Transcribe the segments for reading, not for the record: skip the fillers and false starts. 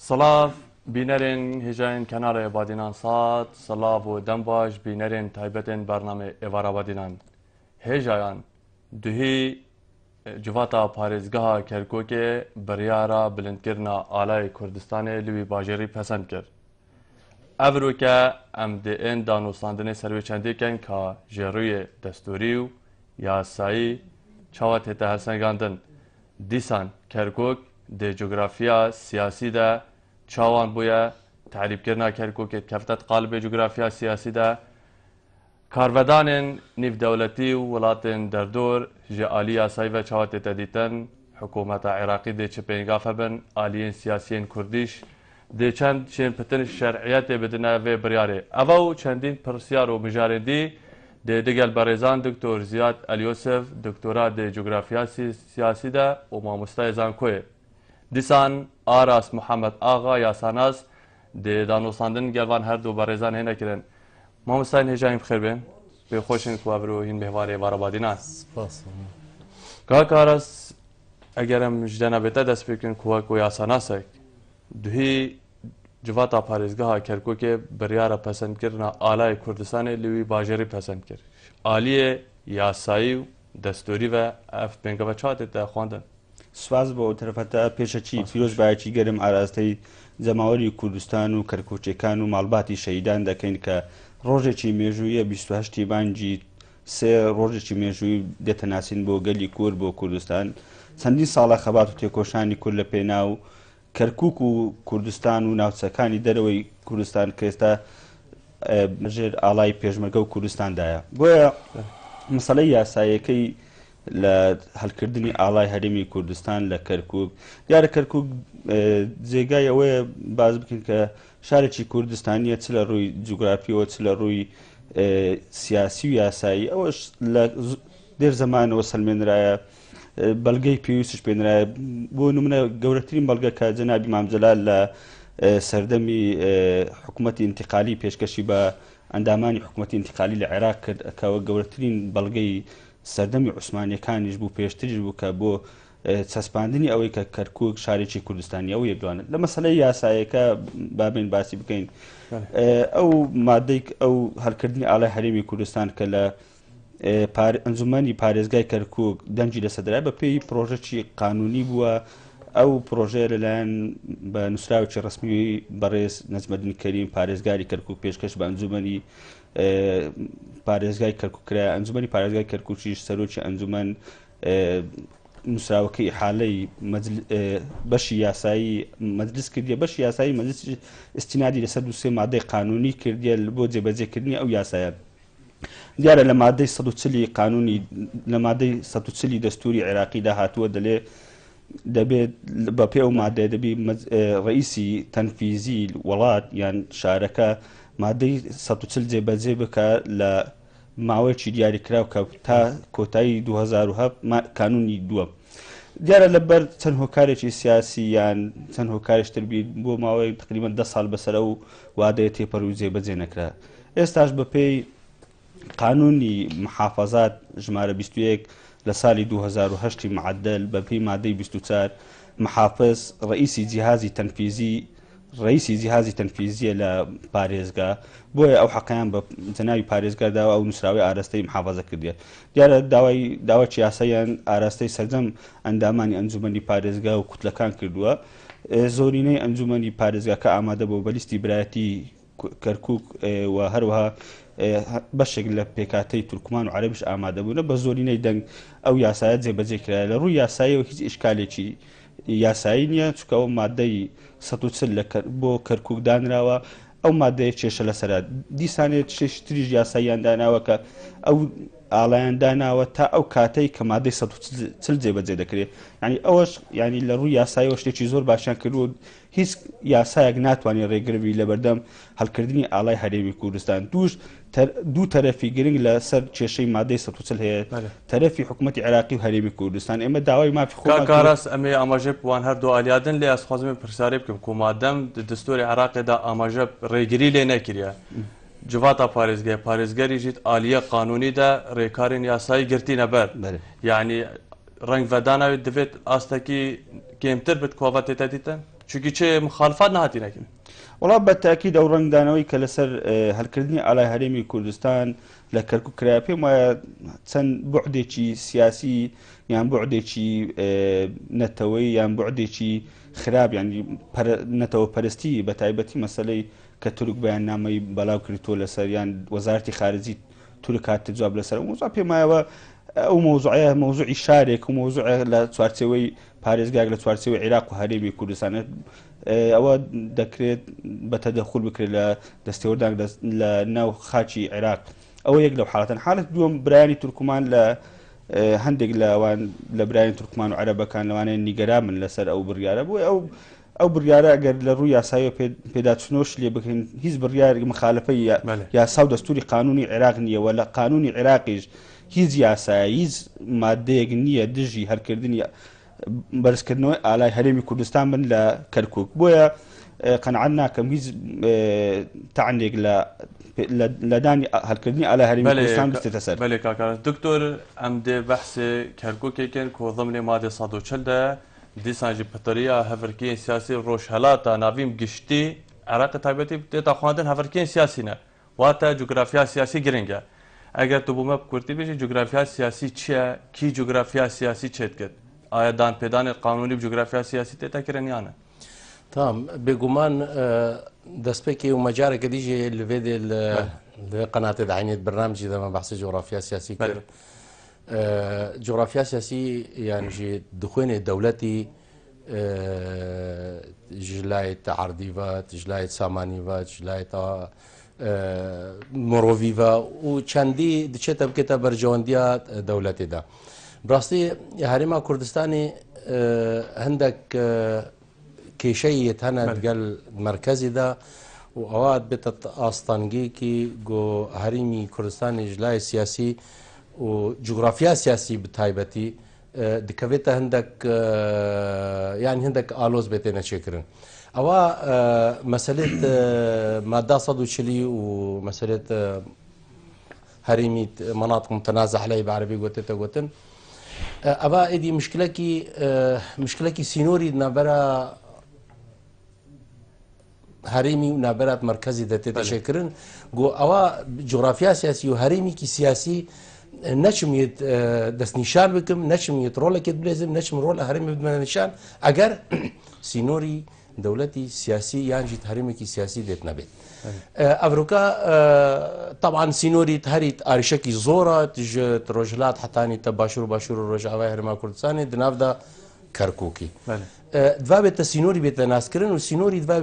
Salav bînerên hêjayên kenarê Badînan Sad, Salav û dembaş bînerên taybetên bername êvara Badînan. Hêjayan duhî civata parêzgeha Kerkûkê biryara bilindkirina Alayê Kurdistanê li wî bajêrî pesend kir. Ev rûke em dê ên danûstandinê ser wê çendê ken ka ji rûyê destûrî û yasayî çawa tête helsengandin. Dîsan Kerkûk dê coğrafiya siyasî de çawan bûye terîbkirina Kerkûkê keftet qalibê coğrafiya siyasî de karvedanên nîvdewletî û welatên derdor ji alî yasayî ve çawa tête dîtin. Hikûmeta Iraqî dê çi pêngaf bin aliyên siyasiyên Kurdîş dê çend şên pitin şer'iyetê bidine vê biryarê. Eva û çendîn pirsyar û mijarên dî dê digel berêzan Dr. Ziyad Elyosef, doktora dê coğrafiya siyasî de û mamostayê Zankoyê. Dîsan Aras Muhammed Ağa yasanas dê danûstandin gelvan her du berêzan hêne kirin. Mamostayên hêjayên bixêr bên. Bê xweş in ku ev ro hîn bêhvarê êvara Badînan. Kak Aras eger em ji dena bête dest pê kirin ku wek yasanasek duhî civata parêzgeha Kerkûkê biryara pesendkirina Alayê Kurdistanê li wî bajêrî pesend kir. Aliyê yasayî û destûrî ve ev pêngava çawa tête xwandin. سواز بۆ تەرەفەتە پێشەچی پیرۆز باەکی گەرم ئاراستەی جەماوەری کوردستان و کەرکوچەکان و ماڵباتی شەیدان دەکەین کە ڕۆژێکی مێژوویە 28 بانگی سێ ڕۆژێکی مێژووی دێتە ناسین بۆ گەلی کورد بۆ کوردستان چەندین ساڵە خەبات و تێکۆشانی کورد لە پێناو کەرکووک و کوردستان و ناوچەکانی دەرەوەی کوردستان کە ئێستا ژێر ئاڵای پێشمەرگە و کوردستاندایە بۆیە مەسەلەی یاساییەکەی لە هەلکردنی ئاڵای هەرێمی کوردستان لە کەرکووک دیارە کەرکووک جێگای ئەوەیە باز بکەین کە شارێکی کوردستانیە چ لە ڕووی جوگرافیەوە چ لە ڕووی سیاسی و یاسایی ئەوەش لە دێر زەمانەوە سەلمێنرایە بەڵگەی پێویستش پێنرایە بۆ نمونە گەورەترین بەڵگە کە جەنابی مامجەلال لە سەردەمی حکوومەتی انتقالی پێشکەشی بە ئەندامانی حکوومەتی انتقالی لە عێراق کرد کەەوە گەورەترین بەڵگەی سەردەمی عوسمانیەکانیش بوو پێشتریش بوو کە بۆ چەسپاندنی ئەوەی کە کەرکووک شارێکی کوردستانی ئەو یەکدوانێت لە مەسەلەی یاسایەکە بابێن باسی بکەین ئەو مادەی ئەو هەلکردنی ئاڵای هەرێمی کوردستان کە لە ئەنجومەنی پارێزگای کەرکووک دەنجی لەسەدرای بە پێی پرۆژەی قانونی بووە ئەو پرۆژەیە لەلایەن بە نووسراوێکی ڕسمی بەڕێز نەجمەدین کەریم پارێزگاری کەرکووک پێشکەش بە ئەنجومەنی پارێزگای کەرکووکرا ئەنجومەنی پارێزگای کەرکووکیش سەرۆکی ئەنجومەن نووسراوەکەی حالەی بەشی یاسایی مەجلیس کردیە بەشی یاسایی مەجلیس ئیستینادی لەسەر دووسێ مادەی قانونی کردیە بۆ جێبەجێکردنی ئەو یاسایە دیارە لە مادەی 140 قانونی لە مادەی 140 دەستوری عێراقیدا هاتووە دەلێ دەبێت بە پێ ئەو مادەیە دەبی ڕئیسی تەنفیزی وڵات یان شارەکە مادەی 140 جێبەجێ بکە لە ماوەیەکی دیاریکراو کە تا کۆتایی 2007 کانونی دووە دیارە لەبەر چەند هۆکارێکی سیاسی یان چەند هۆکارێشتر بی بۆ ماوەی تقریبان 10 ساڵ بەسەرە و وادەیە تێپەڕ و جێبەجێ نەکرا ئێستاش بەپێی قانونی محافەزات ژمارە 21 لە ساڵی 2008 معدل بەپێی مادەی 24 محافظ ڕئیسی جیهازی تەنفیزیە لە پارێزگا بۆیە ئەو حەقیان بە جەناوی پارێزگارداوە ئەو نووسراوی ئاراستەی محافەزە کردێت دیارە داواکی یاساییان ئاراستەی سەرجەم ئەندامانی ئەنجومەنی پارێزگا و کوتلەکان کردووە زۆرینەی ئەنجومەنی پارێزگاکە ئامادە بۆ بەلیستی برایەتی کەرکووک و هەروەها بەشێک لە پێکاتەی تورکمان و عەرەبیش ئامادە بوونە بە زۆرینەی دەنگ ئەو یاسایە جێبەجێ کرایە لە ڕووی یاساییەوە هیچ ئیشکالێکی یاسایی نییە چونکە ئەو مادەی 140 بۆ کەرکووک دانراوە ئەو مادەیە کێشە لەسەرا دیسانێت شێشتریش یاساییان داناوە کە ئەو ئاڵایان داناوە تا ئەو کاتەی کە مادەی 140 جێبەجێ دەکرێت ینی ئەوەش ینی لە ڕووی یاساییەوە شتێکی زۆر باشیان کردو هیچ یاسایەک ناتوانێت ڕێگربی لە بەردەم هەلکردنی ئاڵای هەرێمی کوردستان دوو تەرەفی گرنگ لەسەر کێشەی مادەی 140 هەیە تەرەفی حکوومەتی عێراقی و هەرێمی کوردستان ئێمە داوای مافی خۆکاراس ئەمێ ئاماژە وان هەردوو ئالیادن لێ ئەسخوازمێ پرسیارێ بکەم کو مادەم دستوری عێراقیدا ئاماژە ڕێگری لێ نەکریە civata parêzgerî jî aliye qanûnî de rêkarên yasayî girtîne ber yani reng vedana wê divêt astekî kêmtir bit ku ava tê te dîtin چونکی چه مخالفات نهاتی نکرد وڵا بە تاکید ئەو ڕنگدانەوەی کە لەسەر هەلکردنی ئالای هەرێمی کوردستان لە کەرکووک کرا پێم وایە چەند بوعدێکی سیاسی یان بوعدێکی نەتەوەی یان بوعدێکی خراپ ینی نەتەوە پەرستی بە تایبەتی مەسەلەی کە تورک بەیان نامەی بەڵاو کردووە لەسەر یان وەزارەتی خارجی تورک هاتە جواب لەسەر موزا پێم وایەوە ئەو مۆزوعەیە مۆزوعی شارێک و مۆزوعە لە چوارچێوەی پارێزگاک لە چوارچێوەی عێراق و هەرێمی کوردستانە ئەوە دەکرێت بە تەدەخول بکرێت لە دەستێوەردان لە ناو خاچی عێراق ئەوە یەک لەو حاڵەتەن حالت دووەم برایانی تورکمان لە هەندێک لەوان لە برایانی تورکمان و عەرەبەکان لەوانەیە نیگەرا من لەسەر ئەو بڕیارە بۆی ئەو بڕیارە ئەگەر لە ڕووی یاساییەوە پێداچنۆش لێ بکەین هیچ بڕیاری مخالفەی یاسا و دەستوری قانونی عێراق نییەوە لە قانونی عێراقیش هیچ یاسایی هیچ مادەیەک نییە دژی هەرکردنی بەرزکردنەوەی ئالای هەرێمی کوردستان بن لە کەرکووک بۆیە قەنعەت ناکەم هیچ تعنێک لە دانی هەرکردنی ئالای هەرێمی کوردستان بستێتە سەر. بەڵێ کاکە دکتۆر ئەم دێ بەحسێ کەرکووکێکن کۆ ضمنێ مادە 140 دا دیسانجی پتەریە هەڤرکێن سیاسی ڕۆژهەلاتە ناویم گشتی عێراق تایبەتی دێتە خواندن هەڤرکێن سیاسینە واتە جوگرافیا سیاسی گرنگە ئەگەر تو بوومە کورتی بێژی جوگرافیا سیاسی چییە کی جوگرافیا سیاسی چێت کرد ئایا دانپێدانی قانونی جوگرافیا سیاسی تێتە کرێنیانە تام بێگومان دەستپێکی و مەجارێکە دیژێ لەوێ لەوێ قەناتێ داعینێت برنامجی دەمە بەحسی جغرافیا سیاسی کرد جغرافیا سیاسی یانجی دخوێنێ دەولەتی ژلایت عەردیڤە ژلایت سامانیڤە ژلایت مرۆڤیڤە و چەندی دچێتە بکێتە بەرژەوەندیە دەولەتێدا بڕاستی هەرێما کوردستانی هەندێک کێشەیەت هەنە گەل مرکزیدا و ئەوە بێتە ئاستانگەیەکی گۆ هەرێمی کوردستانی ژلای سیاسی و جوگرافیا سیاسی بتایبەتی دکەوێتە هەندێک یان هەندێک ئالۆز بێتێ نەچێکردن ئەوە مەسەلێت مادە 140 و مەسەلێت هەرێمی مناطق متنازع عليه بعربی گوتێتە گوتن ئەوە ئیدی مشکلێکی سینۆری نابەرە هەرێمی و نابەرات مرکزی دەتێتە شێکردن گۆ ئەوە جغرافیا سیاسی و هەرێمێکی سیاسی نەچمیت دەستنیشان بکەم نەچمیت ڕۆڵێکت بلێزم نەچم ڕۆڵ لە هەرێمی بدمەنە نیشان ئەگەر سینۆری دەولەتی سیاسی یانجیت هەرێمێکی سیاسی دێت نەبێت ئەڤروکا طبعا سینۆری هەریت ئاریشەکی زۆرە تژێت ڕۆژهەلات حتانیتە باشوور و باشوور و ڕۆژاوای هەرێما کوردستانی دناودا کەرکووکی دوا بێتە سینۆری بێتە ناسکردن و سینۆری دوا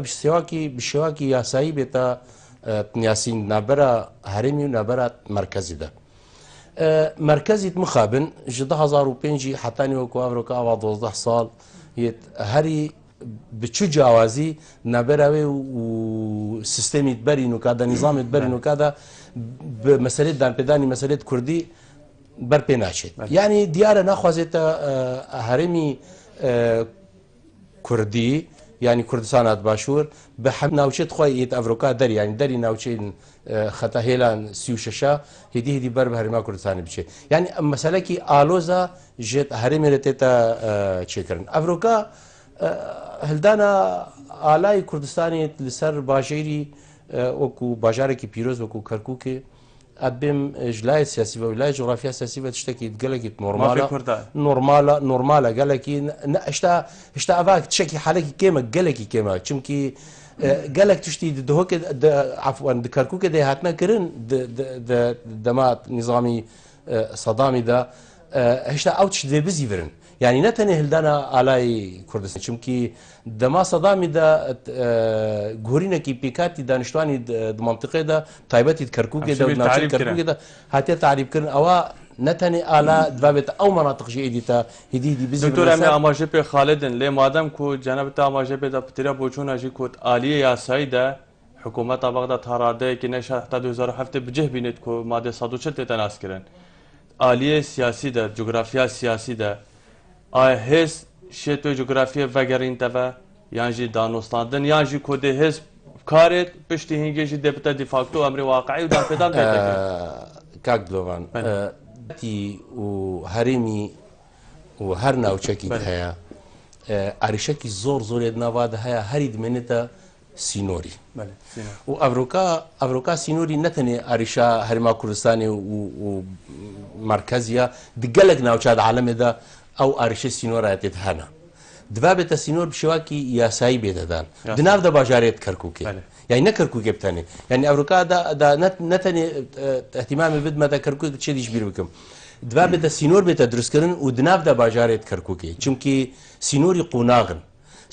بشێواکی یاسایی بێتە یاسین نابەرە هەرێمی و نابەرە مرکزیدا مرکزیت مخابن ji 2005 حتانی وەکو ئەڤروکا ئاوا 12 ساڵ هەری بچو جیاوازی نابەراوێ و سیستەمیت بەرین و کادا نیزامت بەرین و کادا مەسەلێت دانپێدانی مەسەلێت کوردی بەرپێ ناچێت یعنی دیارە ناخوازێتە هەرێمی کوردی ینی کوردستانات باشوور بە هەم ناوچێت خۆی ئێت ئەڤروکا دەری ینی دەری ناوچەین خەتە هێلان 36 هێدی هێدی بەر بە هەرێما کوردستانی بچێت یعنی مەسەلەکی ئالۆزە ژێت هەرێمێرە تێتە چێکردن ئەڤروکا هەلدانە ئالای کوردستانێت لەسەر باژێری وەکو باژارێکی پیرۆز وەکو کەرکووکێ ئەبێم ژلای سیاسی بە لای جغرافیا سیاسی بە تشتێکی گەلێکی نۆرمالە گەلێکی هێشتا ئەڤ تشێکی حالێکی کێمە گەلێکی کێمە چونکی گەلێک تشتی عفوان کەرکووکە دەی هاتنەکردن دەمات نیزامی سەدامیدا هێشتا ئەو تش دێ بزی برن یعنی نەتەنێ هەلدانە ئالای کوردستان چونکی دەما سەدامیدا گۆرینێکی پێکاتی دانیشتوانی منتیقێدا تایبەتی کەرکووکێدا و ناوچەی کەرکووکێدا هاتێ تعریبکردن ئەوە نەتەنێ ئالا دوابێتە ئەو مەناطقژی ئیدیتە هیدی بزی دکتۆر ئەمێ ئاماژە پێ خالدن لێ مادەم کو جەنەبت ئاماژە پێدا پترە بۆ چوونەژی کۆت ئالیە یاساییدا حکوومەتە بەغدا تا ڕادەیەکی نەشە تا 2007 بجێ بینێت کۆ مادە 140 تێتە ناسکردن ئالیە سیاسیدا جوگرافیا سیاسیدا ئایا هێز شێتۆی جوگرافیە ڤەگەڕینتەوە یانژی دانوستاندن یانژی کۆدێ هێز کارێت پشتی هینگێژی دەبتە دیفاکتۆ ئەمری واقعی و دانپێدان کاک دلۆڤان و هەرێمی و هەر ناوچەکی هەیە ئاریشەکی زۆر زۆرێت ناواد هەیە هەری دمێنێتە سینۆری و ئەڤروکا سینۆری نەتەنێ ئاریشا هەرما کوردستانی و مرکزیە دگەلک ناوچات عالەمێدا ئەو ئاریشە سینۆرایەتێت هەنا دوا بێتە سینۆر بشێواکی یاسایی بێدەدان دناو دە باژارێت کەرکووکێ یعنی نە کەرکووکێ بتەنێ یعنی ئەڤروکادا نەتەنێ احتیمامی بدمەتە کەرکووک چێدیش بیر بکەم دوا بێتە سینۆر بێتە دروستکردن و دناو دە باژارێت کەرکووکێ چونکی سینۆری قوناغن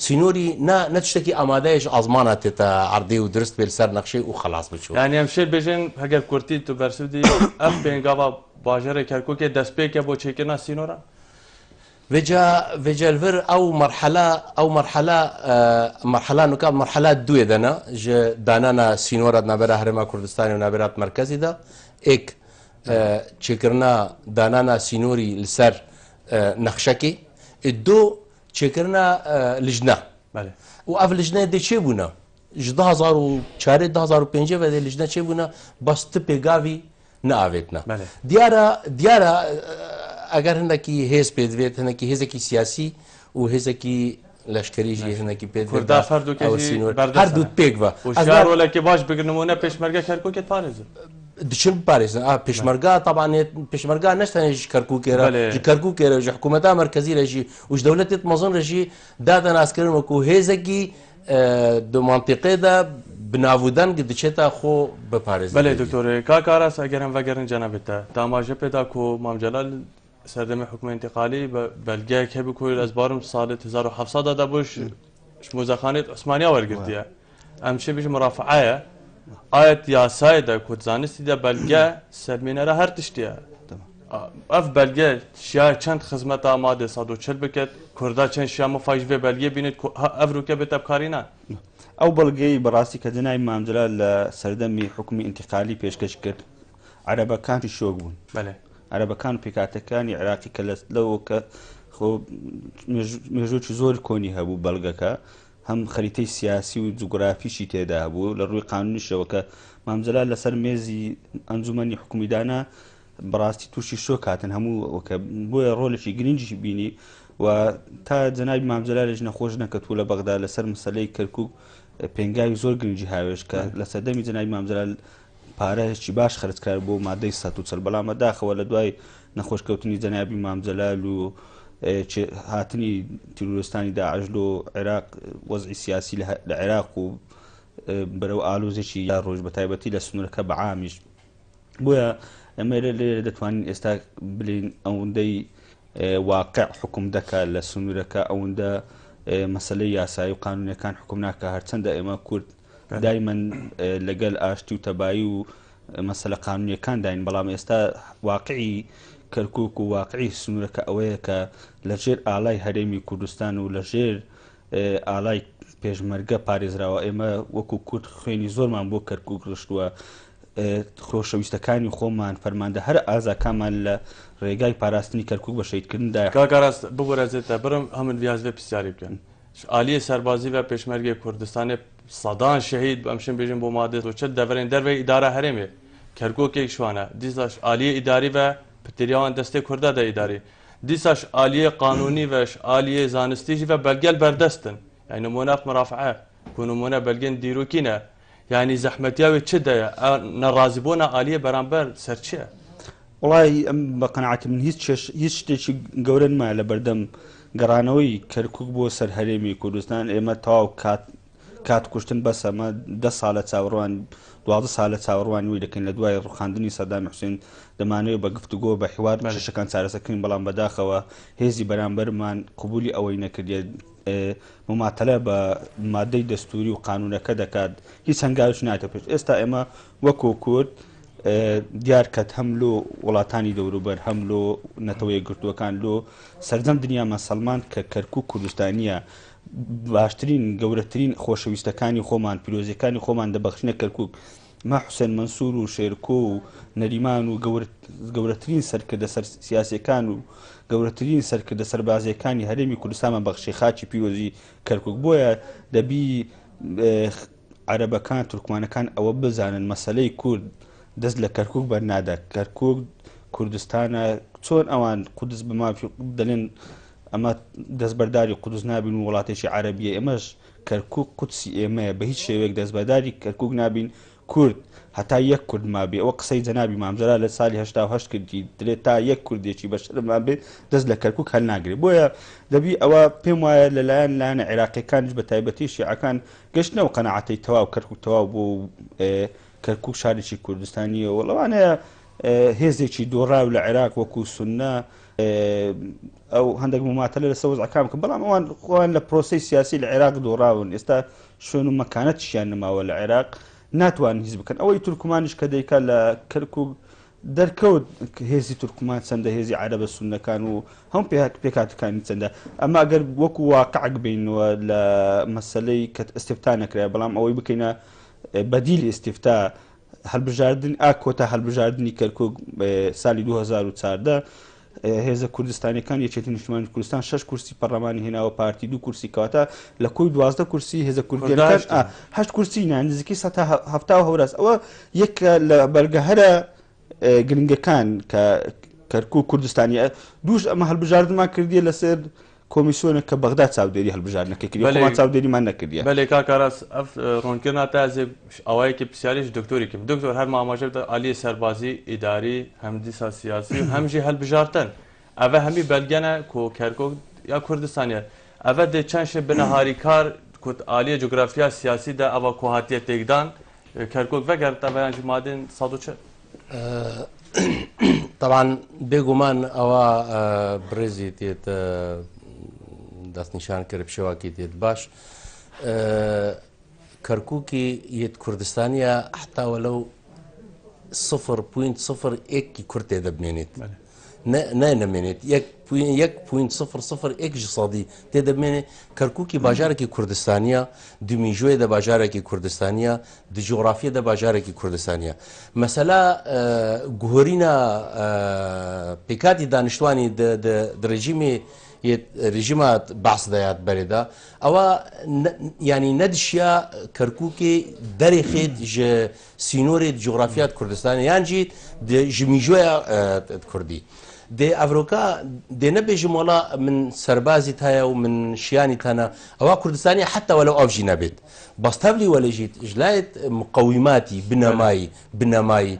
سینۆری نە تشتێکی ئامادەیەش ئازماناتێتە عەردەی و درست بێت سەر نەخشەی و خەلاص بچوو یعنی ئەم شێ بێژن هەگەر کورتی تو بەرسودی ئەف پێنگاوا باژارێ کەرکووکێ دەستپێکە بۆ چێکردنا سینۆرە وێجالڤر ئەو مەرحەلا نوکات مەرحەلا دوێ دەنا ژە دانانە سینۆرە نابەرە هەرێما کوردستانی و نابێرات مرکزیدا ئێک چێکردنا دانانە سینۆری لەسەر نەخشەکێ دو چێکردنا لیژنە و ئەف لیژنە دێ چێ بوونە ji 2004 ve de lijne çebûna bas tu pêgavî neavêtne. Diyara eger hindekî hêz pê divêt hinekî hêzekî siyasî û hêzekî leşkerî jî hinekî pê her du pêk ve. rolekê baş bi nimûne pêşmerge Kerkûkê parêzin. Diçin parêzin pêşmerga taban pêşmerga ne tenê ji Kerkûkê re ji Kerkûkê re ji hikûmeta merkezî re jî û ji dewletê mezin re jî dadan askirin wekû hêzekî دو منطقه دا بناودن گدچتا خو بپارێزن. بله دکتۆر کاکاراس ئەگەرم ڤەگەرن جەنابێتە داماژە پێدا کۆ مام جەلال سەردەمی حکومە ئینتیقالی بەلگەیەک هەبوو کۆی ئەزبارم ساڵێت 1970 دا بۆش مۆزەخانێت عوسمانیا وەرگرتیە ئەم شێ بژ مرافعایە ئاەت یاسایدا کوردزانستی دا بەلگە سەرمێنەرە هەر تشتیە ئەف بەلگە شیا چەند خزمەتا مادە 140 بکەێت کوردا چەند شیامە فایش بێ بەلگە بینێت ئەڤروکە بێتە بکارینان ئەو بەڵگەی بەڕاستی کە جنای مامجللا لە سەردەمی حکومی ئینتیقالی پێشکەش کرد عەرەبەکانی شۆک بوون عەرەبەکان و پێکاتەکانی عێراقی کە لەوە کە مێژوکی زۆر کۆنی هەبوو بەڵگەکە هەم خەریتەی سیاسی و جوگرافیشی تێدا بوو لە ڕووی قانونیشەوە کە مامجللا لەسەر مێزی ئەنجومەنی حکومیدانە بەڕاستی تووشی شۆ کاتن هەموو بۆیە ڕۆلێکی گرنگی بینی و تا جەنابی مامجللا لەژ نەخۆش نەکەوتوو لە بەغدا لەسەر مەسەلەی کەرکووک پێنگاوی زۆر گرنگی هاوێش کە لە سەردەمی جەنابی مامجللا پارەیەکی باش خرجکار بۆ مادەی 140 بەڵام داخەوە لە دوای نەخۆشکەوتنی جەنابی مامجللا و هاتنی تیرۆریستانی داعش و عێراق وەزعی سیاسی لە عێراق و بەرەو ئالۆزێکی یا ڕۆژ بە تایبەتی لە سنوورەکە بەعامیش بۆیە ئەمە لێرە دەتوانین ئێستا بلین ئەوەندەی واقع حکوم دەکات لە سنوورەکە ئەوەندە مەسلەی یاسایی و قانونیەکان حکوم ناکە هەرچەندە ئێمە کورد دایمەن لەگەل ئاشتی و تەبایی و مەسلە قانونیەکان داین بەڵام ئێستا واقعی کەرکووک و واقعی سنوورەکە ئەوەیە کە لەژێر ئالای هەرێمی کوردستان و لەژێر ئالای پێشمەرگە پارێزراوە ئێمە وەکو کورد خوێنی زۆرمان بۆ کەرکووک ڕشتووە خۆشەویستەکانی خۆمان فەرماندە هەر ئازاکانمان لە ڕێگای پاراستنی کەرکووک بە شەیدکردندا کاکاراس ببوورێتە برم هەمن ڤیازێ پرسیاری بکەن عالیە سەربازی و پێشمەرگی کوردستانی سەدان شەهید ئەمشن بێژن بۆ مادە و چەند دەڤێن دەروێ ئیدارە هەرێمێ کەرکووکێک شوانە دیساش عالیە ئیداری و پتریاوان دەستێ کووردا دە ئیداری دیساش عالیە قانونی وش عالیە زانستیژی و بەلگەل بەردەستن یعنی نمونە مرافعە کو نمونە بەلگەن دیرۆکینە یعنی زەحمەتیاوی چ دەیە نەڕازیبوونا عالیە بەرامبەر سەر چییە؟ وڵی ئەم بە قەنەعەتی من هیچ شتێکی گەورە نمایە لە بەردەم گەڕانەوەی کەرکووک بۆ سەر هەرێمی کوردستان ئێمە تەواو کات کوشتن بەس ئەمە 10 ساڵە چاوەڕوان 12 ساڵە چاوەڕوانیوی دەکەین لە دوای ڕوخاندنی سەدامی حوسێن دەمانەوێت بە گفتوگۆ بە حیوار شەکان چارەسەکەین بەڵام بەداخەوە هێزی بەرامبەرمان قبولی ئەوەی نەکردێت مماتەلە بە مادەی دەستوری و قانونەکە دەکات هیچ هەنگاویش ناتە پێش ئێستا ئێمە وەکۆ کورد دیار کەت هەم لۆ وڵاتانی دەوروبەر هەم لۆ نەتەوەی گرتووەکان لۆ سەردەم دنیا مەسەڵمان کە کەرکووک کوردستانیە باشترین گەورەترین خۆشەویستەکانی خۆمان پیرۆزیەکانی خۆمان دەبەخشینە کەرکووک ما حوسێن مەنسوور و شێرکۆ و نەریمان و گەورەترین سەرکردە سیاسیەکان و گەورەترین سەرکردە سەربازیەکانی هەرێمی کوردستانمان بەخشی خاچی پیرۆزی کەرکووک بۆیە دەبی عەرەبەکان تورکمانەکان ئەوە بزانن مەسەلەی کورد دەست لە کەرکووک بەرنادا کەرکووک کوردستانە چۆن ئەوان قودس بە مافی دەڵێن ئەمە دەستبەرداری قودس نابین و وڵاتێکی عەرەبیە ئێمەش کەرکووک قودسی ئێمەیە بە هیچ شێوەیەک دەستبەرداری کەرکووک نابین کورد هەتا یەک کورد مابێ ئەوە قسەی جەنابی مامزەرا لە ساڵی 1970 کردی دلێت تا یەک کوردێکی بەشەرمان بێت دەست لە کەرکووک هەل ناگرێت بۆیە دەبی ئەوە پێم وایە لەلایەن لایەنە عێراقیەکانیش بە تایبەتی شیعەکان گەشتنەوە قەنەعەتەی تەواو کەرکووک تەواو بۆ کەرکووک شارێکی کوردستانیە و لەوانەیە هێزێکی دۆڕاو لە عێراق وەکو سونە ئەو هەندێک مماتەلە لە سەوزعەکان بکەن بەڵام ئەوان خۆیان لە پرۆسەی سیاسی لە عێراق دۆڕاون ئێستا شوێن و مەکانەتیشیان نماوە لە عێراق ناتوان هیچ بکەن ئەوەی تورکمانیش کە دەیکات لە کەرکووک دەرکەوت هێزی تورکمان چەندە هێزی عەرەبە سونەکان و هەم پێکاتەکانی چەندە ئەمە ئەگەر وەکو واقعک بینەوە لە مەسەلەی کە ئەستێفتا نەکرای بەڵام ئەوەی بکەینە بەدیلی ئێستێفتا هەڵبژاردن کۆتا هەڵبژاردننی کەرکووک ساڵی 2014 هێزە کوردستانیەکان یەکێتی نیشتیمانی کوردستان 6 کورسی پەرلەمانی هێناوە پارتی 2 کورسی کەواتە لە کۆی 12 کورسی هێزە کوردستان 8 کورسی نزیکی 70 هەوراس ئەوە یەک لە بەرگەهەرە گرنگەکان کە کەرکووک کوردستانی دووش ئەمە هەڵبژاردنمان کردیە لەسەر کۆمیسیۆنە کە بەغدا چاودێری هەڵبژاردنەکەی کردی چاودێریمان نەکردیە بەڵێ کاکاراس ئەف ڕوونکردنا تا ئەزێ ئەوەیەکی پرسیاریش دکتۆریکردم دکتۆر هەر ماماژە ئالیە سەربازی ئیداری هەم دیسا سیاسی و هەمژی هەڵبژاردن ئەvە هەمی بەلگەنە کۆ کەرکووک یا کوردستانیە ئەvە دێ چەند شێ بنەهاری کار کوت ئالیە جوگرافیا سیاسی دا ئەوە کۆهاتیە تێکدان کەرکووک ڤەگەر تەڤەیانجی مادن 140 طبعا بێگومان ئەوە برێزی تێت دەستنیشان کرد بشێواکی تێت باش کەرکووکی یەت کوردستانیە حتاوە لەو 0.01 کورد تێدە بمێنێت نامێنێت 1.001 سەدی تێدە بمێنێت کەرکووکی باژارێکی کوردستانیە دومیژۆیە دە باژارێکی کوردستانیە دی جۆغرافیە دە باژارێکی کوردستانیە مەسەلا گوهۆرینە پێکاتی دانیشتوانی ڕێژیمی رژیمات بەس دەیات بەرێدا ئەوە ینی نەدشیا کەرکووکی دەرێخێت ژە سینۆرێت جوغرافیات کوردستانی یانجیت ژمیژۆیە کوردی دێ ئەڤرۆکا دێ نەبێژم وڵا من سەربازیت هەیە و من شیانی تەنە ئەوە کوردستانی حتا وەلەو ئەوژی نەبێت بەستەبلی وەلەژیت ژلایت مقەویماتی بنەمایی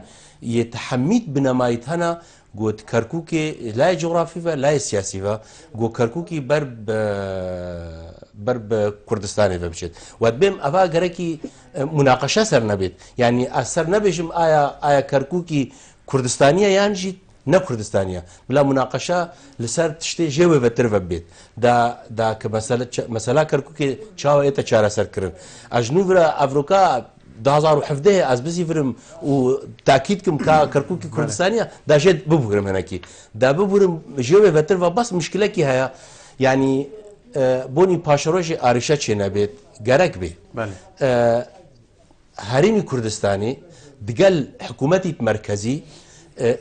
یەتەحەمیت بنەمایت هەنە گوت کەرکووکی لای جغرافیڤە لای سیاسیڤە گۆ کەرکووکی بەر بە کوردستانی بە بچێت وات بێم ئەوا گەرەکی مناقەشە سەر نەبێت یعنی ئەسەر نەبێژم ئایا کەرکووکی کوردستانیە یانژیت نە کوردستانیە بلا مناقەشە لەسەر تشتێ ژێوێ بەترە بێت دا کە مەسەلا کەرکووکی چاوە ئێتە چارەسەرکردن ئەژنوورە ئەڤرۆکا 2017 ئەس بزیورم و تاکیدکم کا کەرکووکی کوردستانیە داژێت ببورم هەنەکی دا ببورم ژێوێ بەتر بە بەس مشکلەکی هەیە ینی بۆنی پاشەڕۆژی ئاریشە چێ نەبێت گەرەک بێ هەرێمی کوردستانی دگەل حکوومەتی مەرکەزی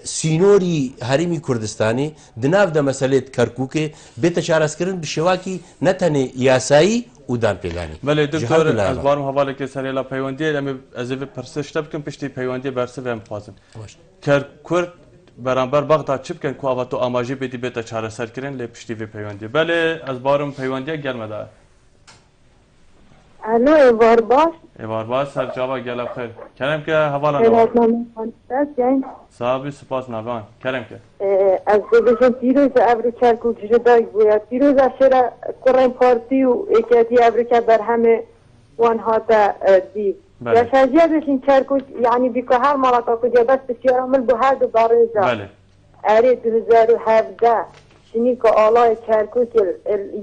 سینۆری هەرێمی کوردستانی دناو دە مەسەلێت کەرکووکێ بێتە چارەسکردن بشێواکی نەتەنێ یاسایی و دان پێدانی بەێ دکتۆر ئەزبارم هەواڵێکی سەرێ لە پەیوەندی ئەمە ئەزێ پرسشتە بکەم پشتی پەیوەندی بەرسەم بخوازم کورد بەرامبەر بەغدا چ بکەن کوواوە تۆ ئاماژی بێتی بێتە چارەسەرکردن لێ پشتی vê پەیوەندی بەێ ئەزبارم پەیوەندیە گەلمەدا الو ایوار باش ایوار باش سر جواب گله بخیر کرم که حوالا صاحبی سپاس نوان کرم که از بشم پیروز افریقا کوچه بود پیروز اشرا قرن پارتی و اکیاتی افریقا بر همه وانها تا دی یا شاجیا بشین چرکوش یعنی بیکو هر مالکا کجا بس بسیار عمل بو هر دو بارزا اره 2017 شنی که آلای چرکوش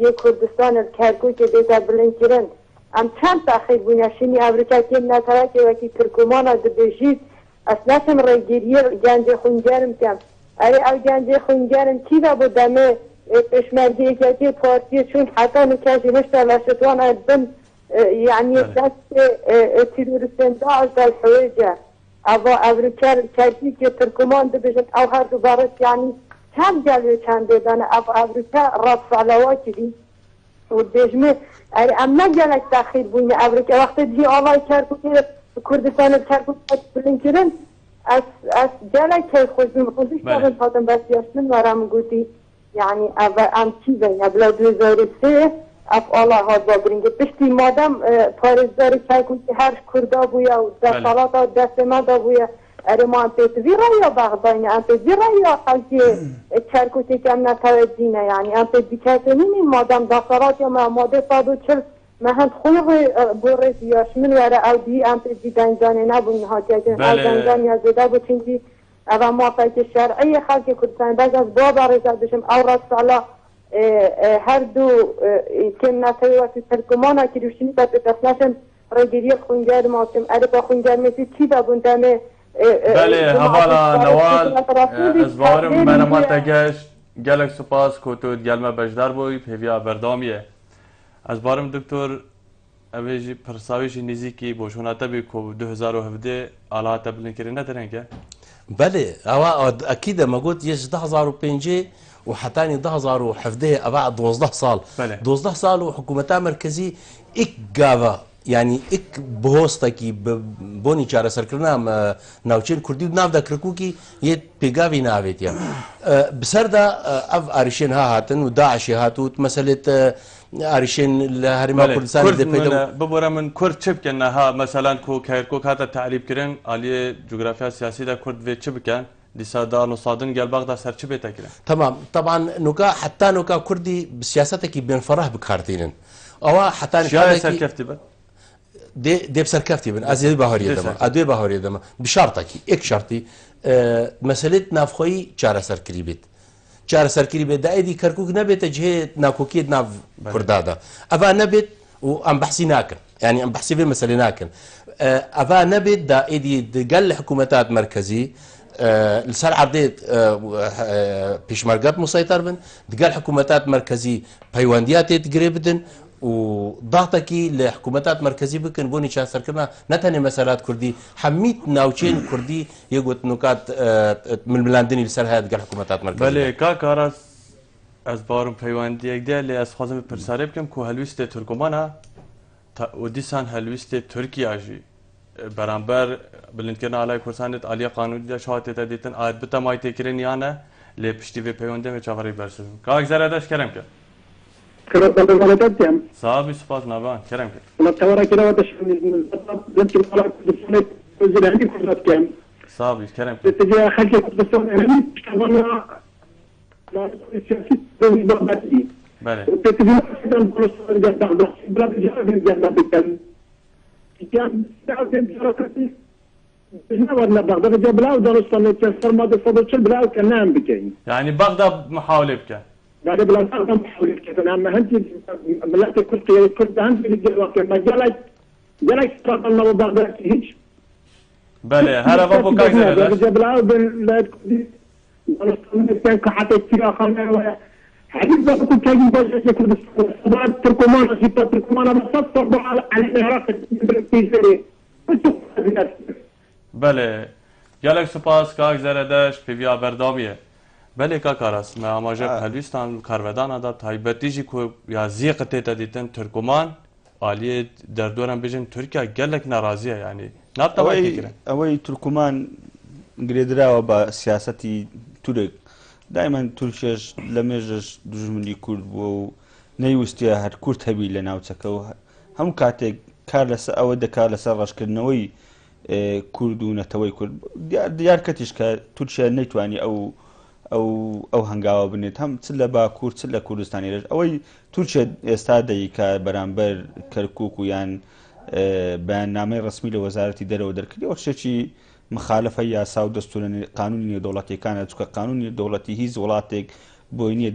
یک کردستان کرکوش دیتا بلنکرن ام چند تاخیر بویا شنی افریقا که نتره که وکی ترکمان از بجید اصلا شم ریگیری گنج خونگرم کم اره او گنج خونگرم کی را بودمه پشمرگی که پارتی چون حتی نکشی نشته لشتوان ادبن یعنی دست تیرورستان داعش در حویجه او افریقا کرکی که ترکمان ده بجد او هر دوبارت یعنی چند جلوه چند دادن او افریقا رفع علاواتی دی و بجمه ام نگلک تاخیر بوینه افریقا وقت دی آلای کردستان بلند کردن از گلک که خودم خودش دارم خواهدم بس یاشتن وارم گوتی يعني ام چیزه یا بلا 2003 افعاله ها با برینگه پشتی مادم پارزداری چایکون که هر کردا بویا و در صلاتا دست ما دا بویا اره ما انتیت ویرا یا بغداینه انتیت ویرا یا خلقی چرکوتی کم نتوجینه یعنی انتیت بیچارتنینی مادم در صلات یا ماده 140 مهند خوب بورس یا شمن وره او دی انتیت دیدنجانه نبونی ها جاجن او دنجان یا زده بود چنگی او موافقه شرعی خلق کردستان باز از بابا رضا بشم او راست علا هر دو کم نتایی وقتی ترکمانا که روشنی تا تفنشم رگیری خونجر ماسم اره با خونجر میسی چی دا بوندمه بله هوالا نوال از بارم مرمت گشت گلک سپاس کوتود گلمه بجدر بوی پیویا بردامیه از بارم دکتر اویجی پرساویش نزیکی بوشوناتا بی کو 2017 آلات بلن کری ندارن که؟ بله او اكيد ما قلت يش 2005 وحتاني 2017 ابع 12 صال بله 12 صال وحكومتها مركزي اك جافا يعني اك بهوستكي بوني چاره سركرنا ناوچين كردي ناف دا كركوكي يت بيغافي نافيت يا بسردا اف ارشين ها هاتن وداعش هاتوت مساله ارشين الهرما كردستان دي پیدا ببره من کرد چه بکن ها مثلا کو کیرکوک هاتا تعریب کرن علی جغرافیا سیاسی دا کرد و چه بکن دیسا دا نصادن گل باغ دا سر چه بیتا کرن تمام طبعا نوكا حتى نوكا كردي بسياستك بين فرح بكارتين او حتى شاي سر كفتي بد دي بسر كفتي بن ازي بهاريه دما ادوي بهاريه دما بشرطك اك شرطي مساله نافخوي چاره سر كريبت چاره سر كريبت دا ايدي كركوك نبت جهه ناكوكي ناف كردادا افا نبت وام بحسي ناكن يعني ام بحسي في مساله ناكن افا نبت دا ايدي قال حكومات مركزي لسر عرضيت بيشمرقات مسيطر بن قال حكومات مركزي بيوانديات تقريبا وضغطكي لحكومات مركزي بكن بوني شاسر كما نتني مسارات كردي حميت ناوچين كردي يقول نكات من ملاندني لسر هاد قال حكومات مركزي بله كاراس از بارم بيواندي اگده لی از خازم پرساره بكم كو هلوست ترکمانا و دیسان هلوست ترکیه جي برانبر بلند کردن علای کردستان عالی قانونی دا شاهد تدیتن آید بتا مای تکرین یانه لی پشتی و پیونده و چاوری برسون که زره داشت کرم که كرة بلدتهم صاحبي سپاس نبان کرم که ولا تورا كده وتشمل يمكن على كردستان وزير عندي كردات كام صاحبي کرم که تجي خلك كردستان انا اشتغلنا لا سياسي دوي بلدتي بله وتجي كردستان بلدتي جدا بلد جدا بكم كان تعرفين بشركتي احنا ولا بغداد جبلا ودرستنا كسر ما دفضل شل بلا وكان بكين يعني بغداد محاولة بك بعد بلا أقدم محاولة كذا أما أنت ملأت كل عندي الوقت ما جالك صار الله بغداد هيك بله هذا بابو كايزر جبلا ولا درستنا كان حتى كذا خلنا حديث بقى كنت جاي بس كردستان تركمان جبت تركمان بس صار على العراق في بله گلک سپاس کاک زردش پیویا بردامیه بله کا کاراس ما اماجب هلوستان کاروادان دا تایبتیجی کو یا زیقته تدیتن ترکمان عالی در دوران بجن ترکیه گلک ناراضیه يعني نابتا وای فکره اوی ترکمان گریدراوە بە سیاسەتی تورک دائما تورکیش لە مێژش دژمنی کورد بووە و نەیویستیە هەر کورد هەبی لە ناوچەکە و هەموو کاتێک کار لەسەر ئەوە دەکات لەسەر ڕەشکردنەوەی کورد و نەتەوەی کورد دیار کەتیش کە تورکیا نەیتوانی ئەو هەنگاوە بنێت هەم چ لە باکوور چ لە کوردستانی لەش ئەوەی تورکیا ئێستا دەیکات بەرامبەر کەرکووک و یان بەیاننامەی ڕسمی لە وەزارەتی دەرەوە دەرکردی ئەو شتێکی مخالفە یاسا و دەستورە قانونی دەوڵەتیەکانە چونکە قانونی دەوڵەتی هیچ وڵاتێک بۆی نییە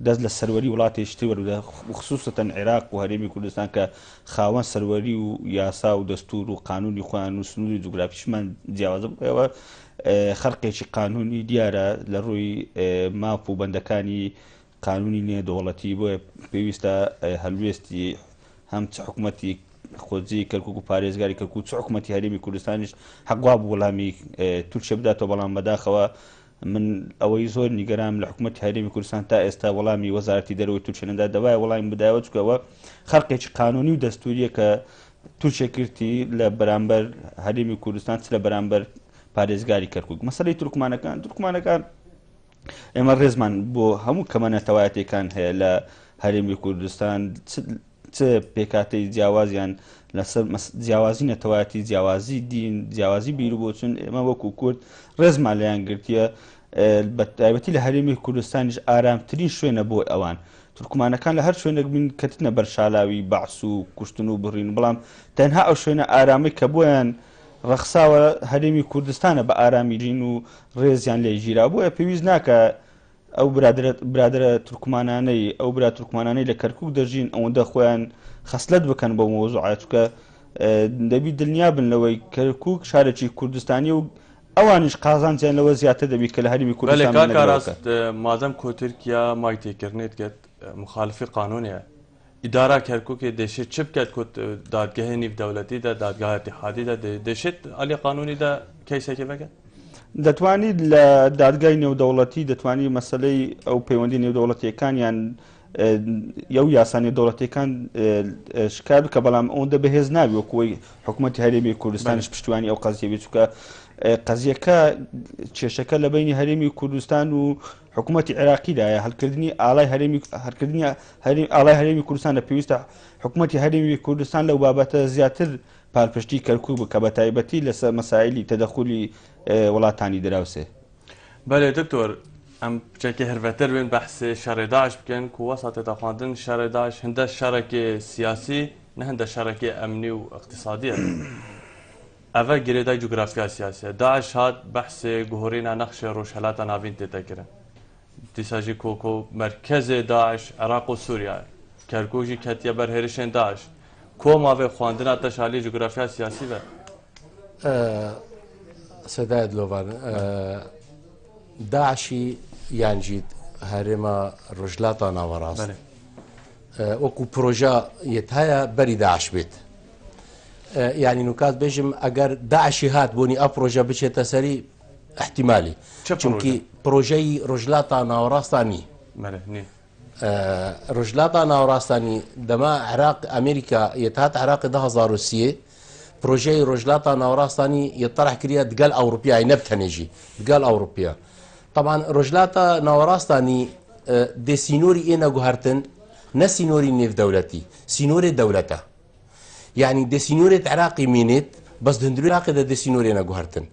دەست لە سەروەری وڵاتێکی تر وەربدە خصوصەتەن عێراق و هەرێمی کوردستان کە خاوەن سەروەری و یاسا و دەستور و قانونی خۆیان و سنووری جوگرافیشمان جیاوازە بکەوە خەڵقێکی قانونی دیارە لە ڕووی ماپ و بەندەکانی قانونی نێ دەوڵەتی بۆیە پێویستە هەلوێستی هەم چ حکوومەتی خۆجی کەرکووک و پارێزگاری کەرکووک چ حکوومەتی هەرێمی کوردستانیش حەقوا بوو وەڵامی تورکیا بداتەوە بەڵام بەداخەوە من ئەوەی زۆر نیگەرام لە حکوومەتی هەرێمی کوردستان تا ئێستا وەڵامی وەزارەتی دەرەوەی تورکیەدا دەوایە وەڵامی بدایەوە چکەوە خەڵقێکی قانونی و دەستوریە کە تورکیا کردی لە بەرامبەر هەرێمی کوردستان چ لە بەرامبەر پارێزگاری کەرکووک مەسەلەی تورکمانەکان ئێمە ڕێزمان بۆ هەموو کەمە نەتەوایەتەکان هەیە لە هەرێمی کوردستان چ پێکاتەی جیاوازیان لەسەر جیاوازی نەتەوایەتی جیاوازی دین جیاوازی بیر بۆ چون ئێمە وەکو کورد ڕێزمان لەیان گرتیە بە تایبەتی لە هەرێمی کوردستانیش ئارامترین شوێنە بۆ ئەوان تورکمانەکان لە هەر شوێنێک بین کەتنە بەر شالاوی بەعس و کوشتن و بڕین بەڵام تەنها ئەو شوێنە ئارامی کە بۆیان ڕەخساوە هەرێمی کوردستانە بە ئارامیرین و ڕێزیان لێ ژیرا بۆیە پێویست ناکە ئەو برادرە تورکمانانەی ئەو برا تورکمانانەی لە کەرکووک دەژین ئەوەندە خۆیان خەسلەت بکەن بۆ مۆزوعە چونکە دەبی دڵنیا بن لەوەی کەرکووک شارێکی کوردستانی و ئەوانش قازانجیان لەوە زیاتر دەبی کە لە هەرێمی کوردستان مادەم کۆ تورکیا مای تێکردنێت کرد مخالفی قانونیە ئیدارا کەرکووکێ دەشێت چ بکات کۆ دادگەهی نێودەوڵەتیدا دادگای اتحادیدا دەشێت ئەلی قانونیدا کەیسێکی بکات دەتوانیت لە دادگای نێودەوڵەتی دەتوانی مەسلەی ئەو پەیوەندی نێودەوڵەتیەکانیان یو یاسانی دەوڵەتیەکان شکار بکە بەڵام ئەوەندە بەهێز ناوی وەکوی حکوومەتی هەرێمی کوردستانش پشتیوانی ئەو قەزیە بێت چونکە قەزیەکە کێشەکە لە بینی هەرێمی کوردستان و حکوومەتی عێراقیدایە هەڵکردنی ئاڵای ئاڵای هەرێمی کوردستان لە پێویستە حکوومەتی هەرێمی کوردستان لەو بابەتە زیاتر پارپشتی کەرکووک بکە بە تایبەتی لەسەر مەسائلی تەدەخولی وڵاتانی دراوسێ. بەڵێ دکتۆر ئەم بچێکی هەرڤەتر بێن بەحسێ شەڕێ داعش بکەن و وەساتێتە خواردن شەڕێ داعش هەندە شەڕێکی سیاسی نە هەندە شەڕێکی ئەمنی و اقتصادیە ئەڤە گرێدای جوگرافیا سیاسیە داعش هات بەحسێ گوهۆرێنە نەخشێ ڕۆژهەلاتە ناوین تێتەکردن دیساژی کۆکۆ مرکزێ داعش عێراق و سووریا کەرکووژی کەتیە بەرهێرشێن داعش کۆماوێ خواندنە تەشالی جوگرافیا سیاسی بە سەدایت لۆڤان داعشی یانجیت هەرێمە ڕۆژهەڵاتە ناوەڕاست وەکو پرۆژە یەت هەیە بەری داعش بێت یعنی نوکات بێژم ئەگەر داعشی هات بۆنی ئەو پرۆژە بچێتە سەری احتیمالی چونکی پرۆژەی ڕۆژهەڵاتە ناوەڕاستانی ڕۆژهەڵاتە ناوەڕاستانی دەما عێراق ئەمریکا یەتات عێراقی 2030 پرۆژەی ڕۆژهەڵاتە ناوەڕاستانی یەطرح کردە دگەل ئەوروپیای نەبتەنێژی دگەل ئەوروپیا طبعا ڕۆژهەڵاتە ناوەڕاستانی دێ سینۆری ئێنە گوهرتن نە سینۆری نێودەوڵەتی سینۆری دەوڵەتە يعني دي سينورة عراقي مينت بس دهندرو عراقي دي سينورة نجوهرتن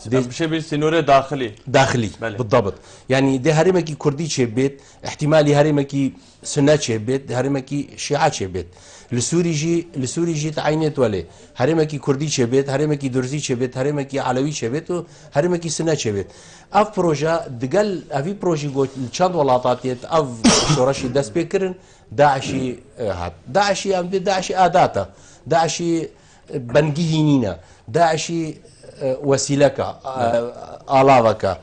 بشي سينورة داخلي بالضبط يعني دي هرمكي كردي شبيت احتمالي هرمكي سنة شبيت هرمكي شيعة شبيت لسوري جي تعينت ولا هرمكي كردي شبيت هرمكي درزي شبيت هرمكي علوي شبيت هرمكي سنة شبيت اف بروجا دقل افي بروجي قلت الشاد ولاطاتيت اف شورشي داس بيكرن داعشي هات داعشي ام داعشي اداتا داعشي بنجيهينينا داعشي وسيلكا آلاوكا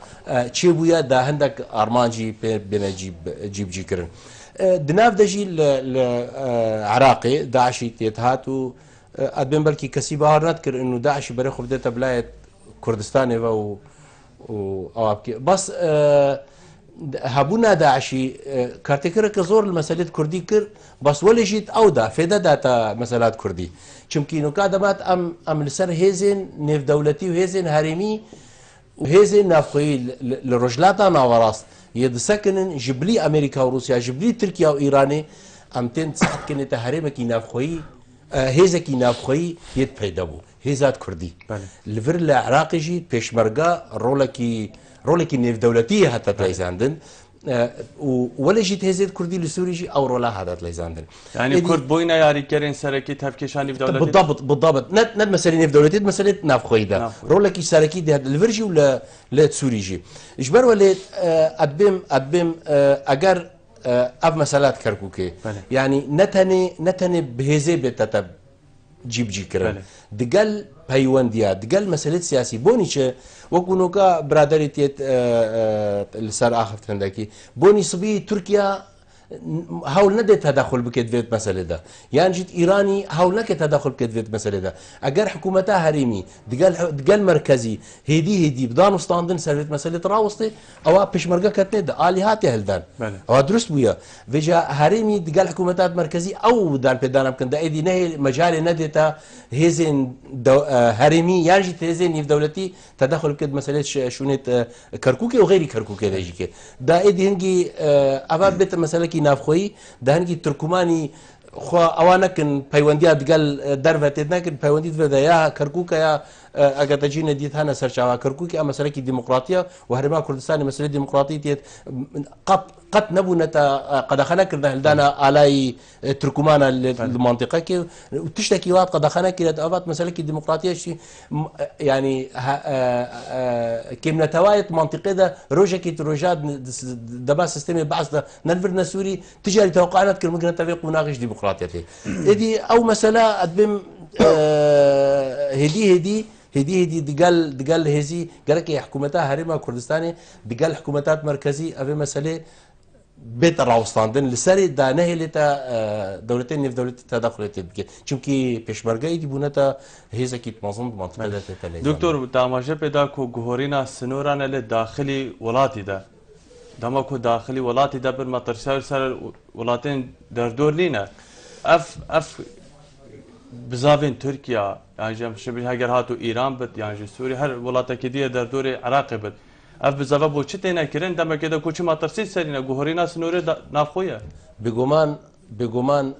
تشيبويا دا هندك أرمانجي بنا جيب جيكرن دناف دجي العراقي داعشي تيتهاتو أدبن بلكي كسي بهار نذكر إنه داعشي بريخو بديتا بلاية كردستاني و أوابكي بس هبونا داعشي كارتكرك زور المسألة كردي كر بس ولا جيت أودا فدا داتا مسألات كردي چونكي نكادمات أم لسر هيزن نيف دولتي وهيزن هرمي وهيزن نافخي لرجلاتا ناوراست يدسكن جبلي أمريكا وروسيا جبلي تركيا وإيراني أم تن صحت كنت هرمكي نافخي هيزكي نافخي يد بيدابو هيزات كردي لفر العراقي جي بيشمرقا رولكي نيف دولتية حتى تلايزاندن ولا جيت هزيد كردي لسوري جي او رولا هذا تلايزاندن يعني كرد بوينا ياري كرين سركي تفكيشان نيف دولتي بالضبط نت مسألة نيف دولتي مسألة نافخويدا رولكي سركي دي هذا الفرجي ولا لا سوري جي اجبر ولا ادبم اگر اف مسألات كركوكي يعني نتني بهزي بتتب جيب جي كرن دقل پەیوەندیە دگەل مەسەلەت سیاسی بۆنیچە وەکو نۆکە برادری تێت لەسەر ئاخفتندەکی بۆنی سبی تورکیا هەوڵ نەدێت تەداخل بکەیت بێت مەسەلەدا یان جیت ئیرانی هەوڵ نەکەێت تەداخل بکەیت بێت مەسەلەدا ئەگەر حکوومەتە هەرێمی دگەل مرکزی هێدی بدان وستاندن سەرێت مەسەلێت ڕاوەستێ ئەوە پشمەرگە کەتنێدا ئالی هاتی هەلدان ئەوە دروست بووە vêja herêmî digel hikûmetat merkezî ew derpêdana bikin êdî nehê mecalê nedêta hêzên herêmî yan jî hêzên nîvdewletî tedexul bike meselê şûnê Kerkûkê û xêrî Kerkûkê de jî kê da êdî hingî eva bête meselekî navxweyî da hingî Tirkûmanî xwe ewa nekin peywendiya digel derve tê nekin peywendî divede ya Kerkûka ya eger te cînê dît hene serçava Kerkûkê em meselekî demokratiya û Herêma Kurdistanê meselê demokratî tê قد نبونتا قدخانه كرده هلدانا على تركمانا المنطقه كي وتشتكي وقت قدخانه كي ابات مساله الديمقراطيه شي يعني كم نتوايت منطقه ده روجا كي روجات دبا سيستم بعض نلفرنا سوري تجاري توقعات كل ممكن نتفق وناقش ديمقراطيتي هذه او مساله ادبم هدي دقال هزي قالك حكومتها هرمها كردستاني دقال حكومتات مركزي ابي مساله بيت راوستاندن لسري دا نهي لتا دولتين نف دولتي تدخلت بك چونكي پشمرگاي دي بونتا هيزا كي تنظم منطقه دته دكتور تماشا پیدا کو گهورینا سنوران له داخلي ولاتي ده دما کو داخلي ولاتي ده بر مترسل سر ولاتين دردور لينا اف بزافين تركيا يعني شبه هاجر هاتو ايران بت يعني سوري هر ولاتا كديه دردور عراق بت اف بزافا بو چتينا كرن دما كده کوچ مترسل سرينا گهورینا سنور نافخويا بگومان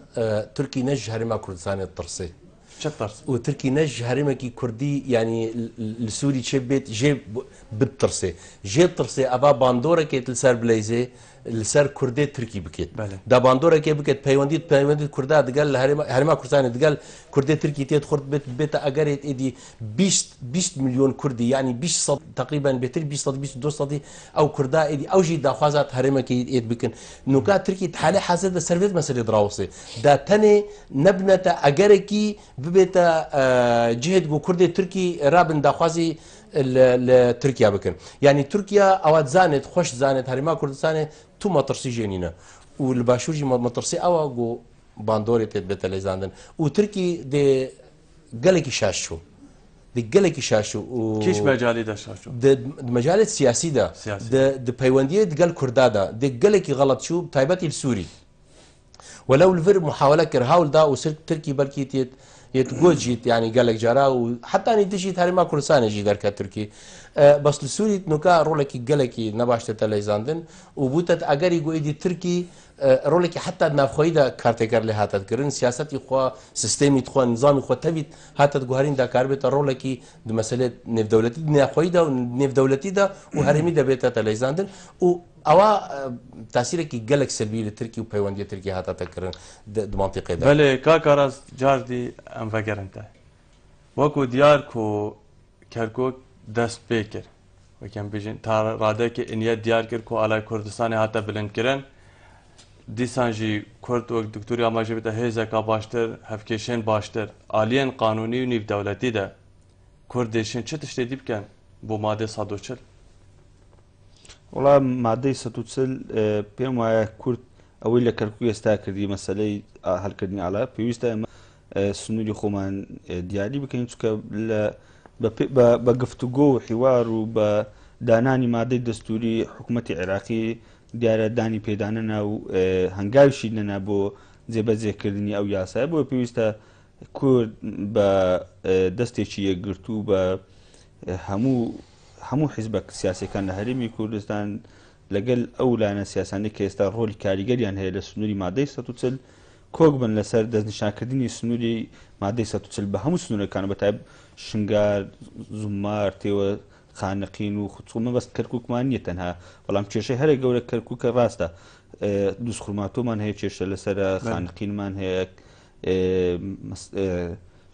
تركي نج هرما كردستان الطرسي شطرس وتركي نج هرما كي كردي يعني السوري شبيت جيب بالطرسي جيب طرسي ابا باندورا كي تلسر بلايزي لسر كردي تركي بكيت دا باندورا كي بكيت بيونديت كردا دقال هرما كردستان دقال كردي تركي تيت خرد بيت اجريت ايدي 20 مليون كردي يعني 20 تقريبا بتر 20 او كردا ايدي او جي دا خوازات هرما كي ايد بكن نوكا تركي تحالي حاسد سيرفيس مسألة دراوسي دا تاني نبنتا اجركي ببيتا جهد جو كردي تركي رابن دا خوازي لتركيا بكن يعني تركيا اوات زانت خوش زانت هرما كردستان تو مطرسي جينينا والباشورجي مطرسي او جو باندوري تبت ليزاندن وتركي دي قالك شاشو دي قالك شاشو كيش مجالي ده شاشو دي مجال السياسي ده دي بيونديه دي قال كردادا دي قالك غلط شو تايبتي السوري ولو الفر محاوله كرهاول ده وسلك تركي بركي يتجوجيت يعني قال لك جرا وحتى اني تجي هرما كردستان يجي درك تركي بس السوري نوكا رولك قال لك نباشت تليزاندن وبوتت اگر يقول ايدي تركي رولك حتى نافخويدا كارتيكر له هاتت كرن سياستي خو سيستمي خو نظام خو تبيت هاتت جوهرين دا كاربت رولك د مساله نف دولتي نافخويدا ونف دولتي دا وهرمي دا بيت تليزاندن اوا تاثير كي جالك سلبي لتركي وبيونديه تركي هاتا تكرن د منطقه ده بله كاكاراز جاردي ام فكرنت وكو ديار كو كركوك دست بكر وكان بيجن تار رادك انيا ديار كر كو على كردستان هاتا بلند كرن دیسانجی کرد و دکتوری آماجه بده هزکا باشتر هفکشن باشتر آلین قانونی و نیو دولتی ده کردشن چه تشتی بکن بو ماده 140 والله ماده 140 پێم وایە کورد ئەوەی لە کەرکووک ئێستا کردی مەسەلەی هەڵکردنی ئاڵا پێویستە ئێمە سنووری خۆمان دیاری بکەین چونکە بە گفتوگۆ و حیوار و بە دانانی مادەی دەستوری حکوومەتی عێراقی دیارە دانی پێدانەنا و هەنگاویشی نەنا بۆ جێبەجێکردنی ئەو یاسایە بۆ پێویستە کورد بە دەستێکی یەکگرتو بە هەموو حیزبە سیاسیەکان لە هەرێمی کوردستان لەگەڵ ئەو لایەنە سیاسانەی کە ئێستا ڕۆلی کاریگەریان هەیە لە سنووری مادەی 140 کۆک بن لەسەر دەستنیشانکردنی سنووری مادەی 140 بە هەموو سنوورەکان بەتایب شنگار زومار تێوە خانقین و خچومە بەست کەرکووکمان نیە تەنها بەڵام کێشەی هەرێ گەورە کەرکووکە ڕاستە دووسخورماتۆمان هەیە کێشە لەسەر خانقینمان هەیە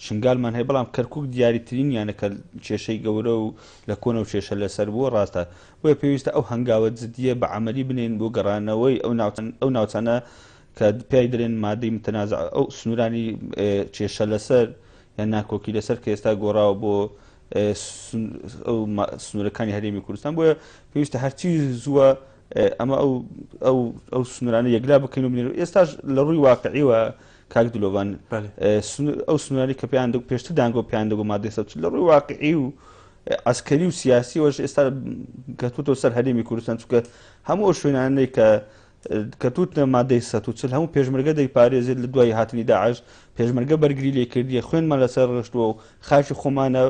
شنگالمان هەیە بەڵام کەرکووک دیاریترین یانەکە کێشەی گەورە و لە کۆنە و کێشە لەسەر بووە ڕاستە بۆیە پێویستە ئەو هەنگاوە جدیە بە عەمەلی بنێن بۆ گەڕانەوەی ئەو ناوچانە کە پێی دەرێن مادەی متەنازع ئەو سنوورانی کێشە لەسەر یان ناکۆکی لەسەر کە ئێستا گۆڕاوە بۆ سنوورەکانی هەرێمی کوردستان بۆیە پێویستە هەرچی زووە ئەمە ئەو سنوورانە یەکلا بکەین و بنێن ئێستاش لە ڕووی واقعیوە کاک دلۆڤان ئەو سنووری کە پێیان پێشتر دانگۆ پێیان دەگۆ مادەی ١ لە ڕووی واقعی و عسکەری و سیاسیەوەش ئێستا کەتوتەوە سەر هەرێمی کوردستان چونکە هەموو ئەو شوێنانەی کەتوتە مادەی ١ هەموو پێشمەرگە دەیپارێزێت لە دوای هاتنی داعش پێشمەرگە بەرگری لێکردیە خوێنمان لەسەر ڕشتووە و خاچی خۆمانە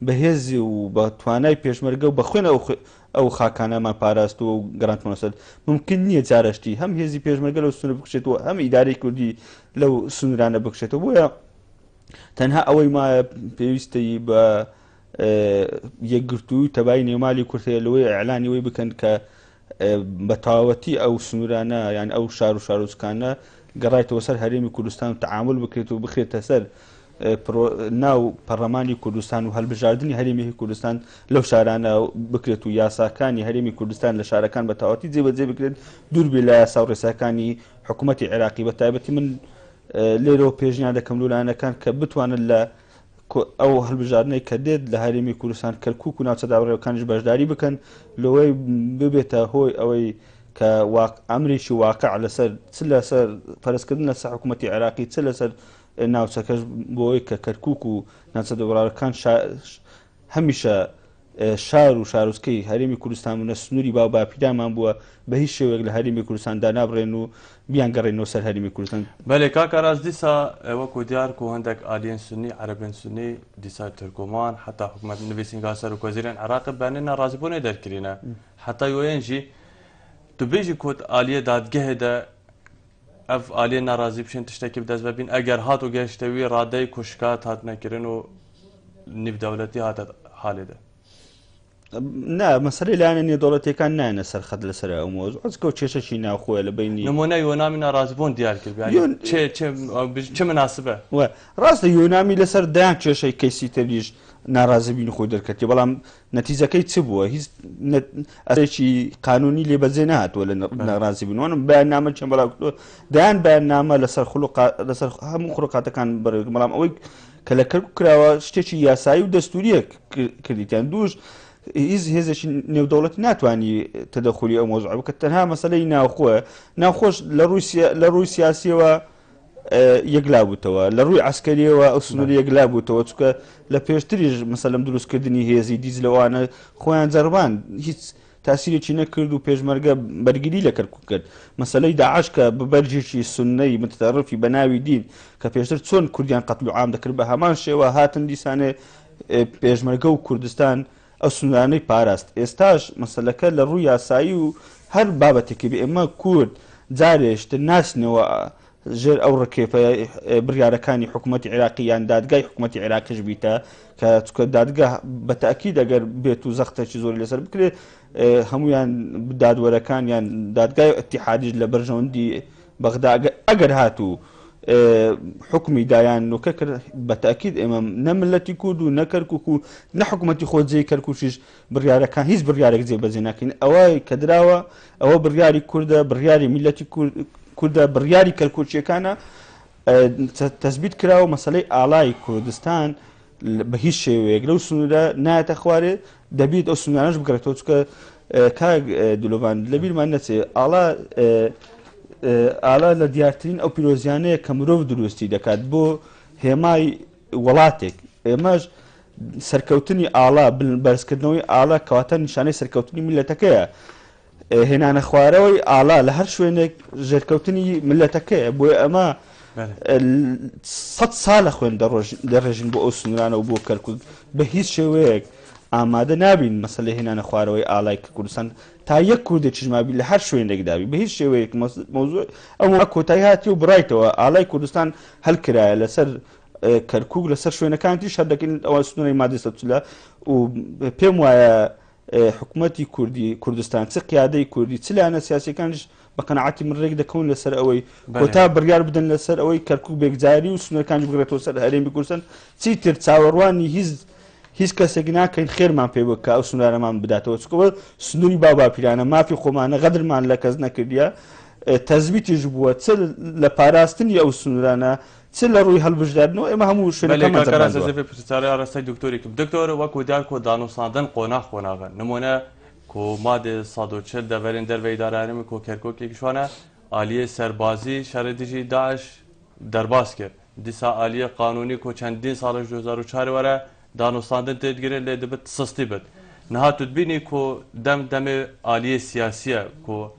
بەهێزی و بە توانای پێشمەرگە و بە خوێن ئەو خاکانەمان پاراستەوە و گەڕانتمەوە سەر ممکن نییە جارشتی هەم هێزی پێشمەرگە لەو سنوور بکشێتەوە هەم ئیدارەی کوردی لەو سنوورانە بکشێتەوە بۆیە تەنها ئەوەی مایە پێویستەی بە یەکگرتووی تەبای نێمالی کورتەیە لەوەی ئەعلانی وەی بکەن کە بە تەواوەتی ئەو سنوورانە یان ئەو شار و شارۆچکانە گەڕایتەوە سەر هەرێمی کوردستان و تەعامل بکرێت و بخرێتە سەر ناو پەرلەمانی کوردستان و هەڵبژاردننی هەرێمی کوردستان لەو شارانە بکرێت و یاساکانی هەرێمی کوردستان لە شارەکان بە تەواوەتی جێبەجێ بکرێت دوور بێ لە یاسا و ڕێساکانی حکوومەتی عێراقی بە تایبەتی من لێرەوە پێشنیان دەکەم لولانەکان کە بتوانن لە ئەو هەڵبژاردنەی کە دێت لە هەرێمی کوردستان کەرکووک و ناوچە داڕێوەکانیش بەشداری بکەن لەوەی ببێتە هۆی ئەوەی کە ئەمریکی واقع لەسەر پەرستکردن لەسەر حکوومەتی عێراقی چ لەسەر ناوچەکەش بۆی کە کەرکووک و ناوچە دەوڵاتەکان هەمیشە شار و شارۆچکەی هەرێمی کوردستان و سنووری باو باپیرامان بووە بە هیچ شێوەیەک لە هەرێمی کوردستاندا نابڕێن و بیان گەڕێنەوە سەر هەرێمی کوردستان. بەڵێ کاکەڕاز دیسا وەکو دیار و هەندێک ئالیەن سنی عەرەبێن سنی دیسا تورکۆمان حتا حکوومەت نوێسینگا سەرۆکوەزیرێن عێراق بەیانێ ناڕازیبوونی دەرکرینە حتا یۆیەنجی tu bêjî ku aliyê dadgehê de ev aliyê nerazî bişên tiştekî bi dest bebîn eger hat û geşte wî radeyê ku şikayet hatine kirin û nîvdewletî hate halê de. نا مەسەلەی لایەنە نێودەوڵەتیەکان نایەنە سەرخەت لەسەر ئەو مۆزوع ئەو کێشەی ناوخۆیە لە بینی نمونە یۆنامی ناڕازبوون دیار کرد چه مناسبە ڕاستە یۆنامی لەسەر دایان کێشەی کەیسی تەریش ناڕازبین خۆی دەرکەتی بەڵام نەتیجەکەی چ بووە هیچ ئەرێکی قانونی لێبەجێ نهاتوە لە ناڕازبوونەوە بەیاننامە چەند بەڵاو دایان بەیاننامە لەسەر هەموو خڕۆقاتەکان بەڵام ئەوەی کە لە کەرکووک کراوە شتێکی یاسایی و دەستوریە کردیتیان دووش هیچ هێزێکی نێودەوڵەتی ناتوانانی تەدەخولی ئەو مۆزوع بکە تەنها مەسەلەی ناوخۆش لە ڕووی سیاسیەوە یەکلا بووتەوە لە ڕووی عسکەریەوە ئەو سنووری یەکلا بووتەوە چکە لە پێشتریش مەسەلەم دروستکردنی هێزی دیز لەوانە خۆیان جەربان هیچ تاسیرێکی نەکرد و پێشمەرگە بەرگری لە کەرکووک کرد مەسەلەی داعش کە بەبەرجێکی سوننەی متتەڕفی بە ناوی دین کە پێشتر چۆن کوردیان قەتل و عام دەکرد بە هەمان شێوە هاتن دیسانێ پێشمەرگە و کوردستان ئەو سنوورانەی پاراست ئێستاش مەسەلەکە لە ڕووی یاسایی و هەر بابەتێکی بێ ئێمە کورد جارێشتر ناسنەوە ژێر ئەو ڕکێفە بڕیارەکانی حکوومەتی عێراقی یان دادگای حکوومەتی عێراقیش بیتە کە چکە دادگا بە تاکید ئەگەر بێت و زەختێکی زۆری لەسەر بکرێت هەمویان دادوەرەکان یان دادگای ئەتیحادیش لە بەرژەوەندی بەغدا ئەگەر هاتوو حکمی دایان نوکە کرد بە تاکید ئێمە نەملەتی کورد و نەکەرکووک و نەحکوومەتی خۆجێی کەرکووشیش بڕیارەکان هیچ بڕیارێک جێبەجێ ناکەین ئەوەی کە دراوە ئەوە بڕیاری کوردە بڕیاری میلەتی کوردە بڕیاری کەرکووچیەکانە تەثبیت کراوە مەسەلەی ئاڵای کوردستان بە هیچ شێوەیەک لەو سنوورە نایەتە خوارێ دەبێت ئەو سنوورانەش بگرێتەوە چکە کاک دلۆڤان لەبیرمان نەچێ ئاڵا لە دیارترین ئەو پیرۆزیانەیە کە مرۆڤ دروستی دەکات بۆ هێمای وڵاتێک ئێمەش سەرکەوتنی ئاڵا بەرزکردنەوەی ئاڵا کەواتە نیشانەی سەرکەوتنی میلەتەکەیە هێنانە خوارەوەی ئاڵا لە هەر شوێنێک ژێرکەوتنی ملەتەکەیە بۆیە ئەمە 100 ساڵە خوێن دەڕێژین بۆ ئەو سنوورانە و بۆ کەرکووک بە هیچ شێوەیەک ئامادە نابین مەسەلەی هێنانە خوارەوەی ئاڵای کوردستان تا یەک کوردێکی ژمابی لە هەر شوێنێک دابی بە هیچ شێوەیەک مۆزوع ئەوە کۆتایی هاتی و بڕایتەوە ئاڵای کوردستان هەڵکرایە لەسەر کەرکووک لەسەر شوێنەکانی شەر دەکەین ئەوە سنووری مادەی 100 و پێم وایە حکوومەتی کوردستان چ قیادەی کوردی چ لایەنە سیاسیەکانش بە قەنەعەتی من ڕێک دەکەون لەسەر ئەوەی کۆتا بڕیار بدەن لەسەر ئەوەی کەرکووک بێگزاری و سنوورەکانی بگرێتەوە سەر هەرێمی کوردستان چیتر چاوەڕوانی هیچ کەسێک ناکەین خێرمان پێ بکە ئەو سنوورانەمان بداتەوە چکەوە سنووری باپیرانە مافی خۆمانە غەدرمان لە کەس نەکردیە تەزبیتیش بووە چ لە پاراستنی ئەو سنوورانە چ لە ڕووی هەڵبژاردنەوە ئێمە هەموو شوێنەکەی دکتۆری دکتۆر وەکو دیار کۆ دانوساندن قۆناغ نمونە کو ماده 140 دورین در ویدارانی کو کرکوکی کشوانه عالیه سربازی شردیجی داعش درباس کرد دیسا عالیه قانونی کو چندین سال 2004 وره دانوستاندن تدگیره لیدبت سستی بد نها تدبینی کو دم عالیه سیاسیه کو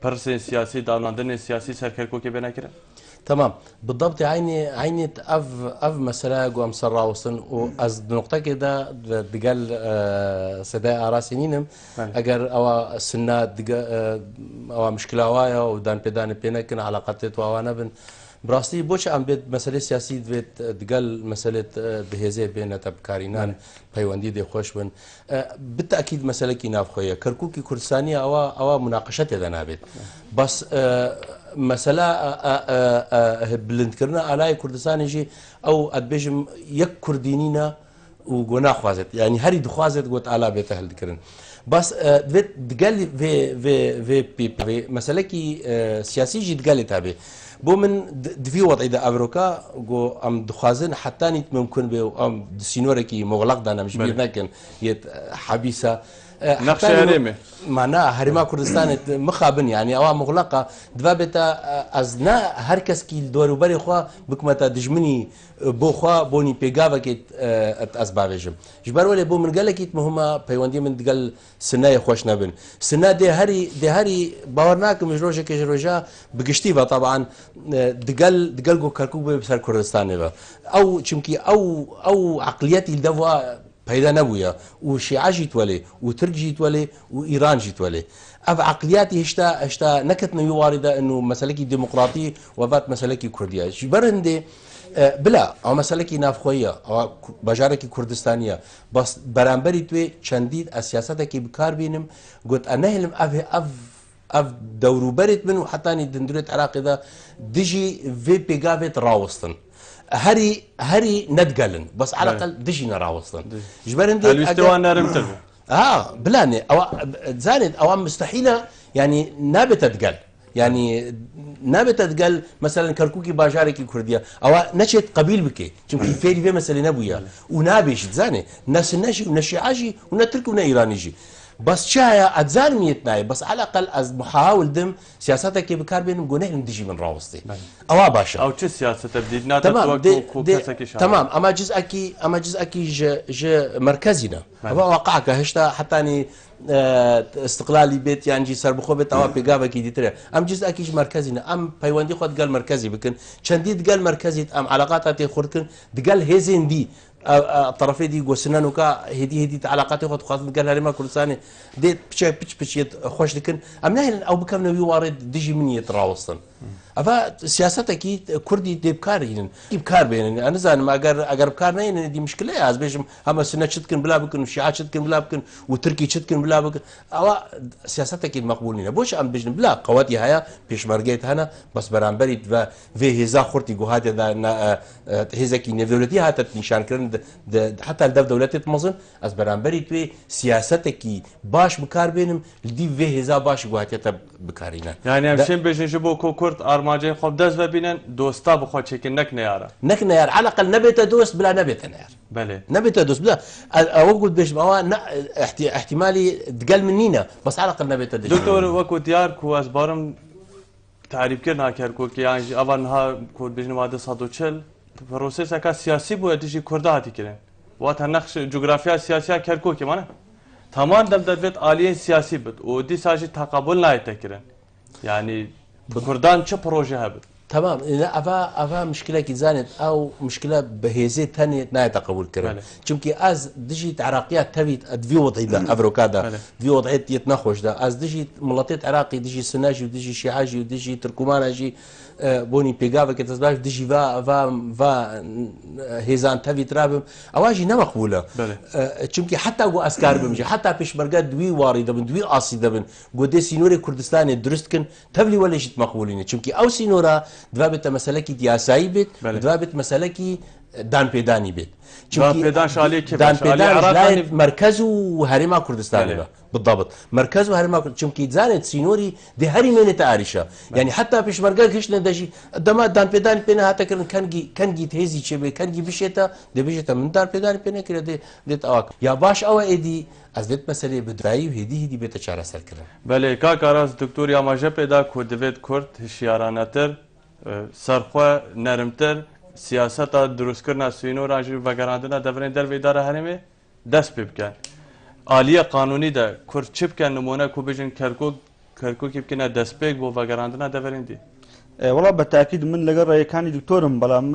پرسن سیاسی دانوندن سیاسی سر کرکوکی بنا کرد تمام بالضبط عيني اف مسألة قوام سراوسن وأز نقطة كده دقال سداء راسينينم أجر أو سنة أو مشكلة هواية ودان بدان بينكن علاقات وانا بن براستي بوش عم بيت مسألة سياسية بيت دقال مسألة بهزة بين تبكارينان بيواندي دي خوش بن بالتأكيد مسألة كي نافخوية كركوكي كردستانية أو مناقشات إذا نابت بس مسألة بلند كرنا على كردستان يجي أو أدبجم يك كردينينا وقنا خوازت يعني هري دخوازت قلت على بيته هالذكرن بس دقال في مسألة كي سياسي جي دقال تابي بو من دفي وضع إذا أمريكا جو أم دخوازن حتى نيت ممكن بيو أم سينوركي مغلق دانا مش بيرناكن يت حبيسة نقش هرمي معناها هرما كردستان مخابن يعني أو مغلقة دبابتا أزنا هركس كي الدور وبري خوا بكمتا دجمني بو خوا بوني بيجافا كيت أسبابجم جبر ولا بو من قال كيت مهما بيواندي من قال سنة خوش نبن سنة دي هري باورناك مجروجة كجروجة بقشتيفا طبعا دقال جو كركوك بسر كردستان أو چمكي أو عقلياتي الدفوا پیدا نبويا وشيعة جيت ولي وترك جيت ولي وإيران جيت ولي أف عقلياتي هشتا نكت نبي واردة إنه مسألة ديمقراطية وبات مسألة كردية جبرندي بلا أو مسألة نافخوية أو بجارة كردستانية بس برانبري توي شنديد السياسات كي بكار بينم قلت أنا هلم أف دورو بريت منه حتى ندندرت عراق إذا ديجي في بيجابت راوستن هري ندقلن بس على الأقل دجي نراوصلن جبرندي الاستواء نرمتل بلاني أو زاند أو مستحيلة يعني نابت تقل يعني نابت تقل مثلا كركوكي باجاركي كردية أو نشيت قبيل بكي چونكي فيري في مثلا نبويا ونابيش زاني ناس النشي ونشيعاجي ونترك ونيرانيجي بس شايا اتزان ميتناي بس على الاقل از محاول دم سياساتك كي بكار بينهم قناه ندجي من راوستي او باشا او تش سياسه تبديد تمام اما جزء ج مركزنا هو واقعك هشتا حتى اني استقلالي بيت يعني جي سربخو بيت او بيغابا كي ديتري ام جزء اكيد مركزنا ام بايواندي خد قال مركزي بكن شنديد قال مركزي ام علاقاتي خردكن قال هيزين دي الطرفين دي وسنانوكا هدي علاقاتي خد قال هرما كردستاني دي بيتش خوش لكن ام نهل او بكم نبي وارد ديجي مني يتراوصن افا سياستك كردي دي بكارين بكار بين انا زان ما اگر بكار نين دي مشكله از بيجم اما سنه شتكن بلا بكن شيعه شتكن بلا بكن وتركي شتكن بلا بكن او سياستك مقبولين بوش ام بيجن بلا قواتي هيا بيش مرجيت هنا بس برانبري في هزا خرتي جو هذا هزا كي دولتي هاتت نشان كرن حتى الدف دولتي مصن از برانبري توي سياستك باش بكار بينم دي في هزا باش جو هاتت بكارينا يعني امشين بيجن جبو كرد ارماجي خب دز ببينن دوستا بخو تشكن نك نيارا على الاقل نبت دوست بلا نبت نيار بله نبت دوست بلا اوقت بيش احتمالي تقل منينا بس على الاقل نبت دوست دكتور وكو ديار كو اسبارم تعريف كرنا كركو كي يعني اول ها كود بيجن ماده 140 بروسيس کا سياسي بو تجي كردا هاتي كرن وات نقش جغرافيا سياسيه كركو كي معنى تمام دم دبت عاليه سياسي بد ودي ساجي تقبل لا يتكرن يعني بكردان چه بروجه هبت تمام لا افا مشكله كي زانت او مشكله بهيزه ثانيه لا تقبل كرن چونكي از دجيت عراقيات تبيت في وضعي ده افروكادا في وضعيه يتنخوش ده از دجيت ملطيت عراقي دجي سناجي ودجي شيعاجي ودجي تركماناجي بوني بيغافا كتزباش دجي فا هيزان تبيت رابم اواجي نمقبوله چونكي حتى او اسكار بمجي حتى بيش برقات دوي وارده من دوي قاصي دبن قدي سينوري كردستان درستكن تبلي ولا شيء مقبولين چونكي او سينورا دبابت مسلكي دياساي بيت دبابت مسلكي دانپێدانی بێت دانپێدان شالی کی دانپێدان لای مرکز و هەرێما کوردستانەوە بالضبط مرکز و هەرێما چونکی زانێت سینۆری دێ هەری مێنێتە عریشە یعنی حتا پێشمەرگە گشتە دەژی دەما دانپێدانی پێ هاتەکردن کەنگی هێزی چێ بێ کەنگی بشێتە دەبێژێتە من دانپێدانی پێ نەکرێت دێت ئەوە یا باش ئەوە ئێدی ئەس دێت مەسەلەی بدرایی و هێدی بێتە چارەسەرکردن بەێ کاکاراز دکتۆری ئاماژە پێدا کۆ دەبێت کورد هشیارانەتر سەرخوا نەرمتر سیاسەتە دروستکردنا سوینۆراژی بەگەڕاندنە دەبرێن دەربێدارە هەرێمێ دەست پێ بکەن ئالیە قانونی دە کورد چ بکەن نمونە کو بژن کەرکۆکی بکەنە دەستپێک بۆ بەگەڕاندنە دەبرێندی وڵا بە تاکید من لەگەڵ ڕێیەکانی دکتۆرم بەڵام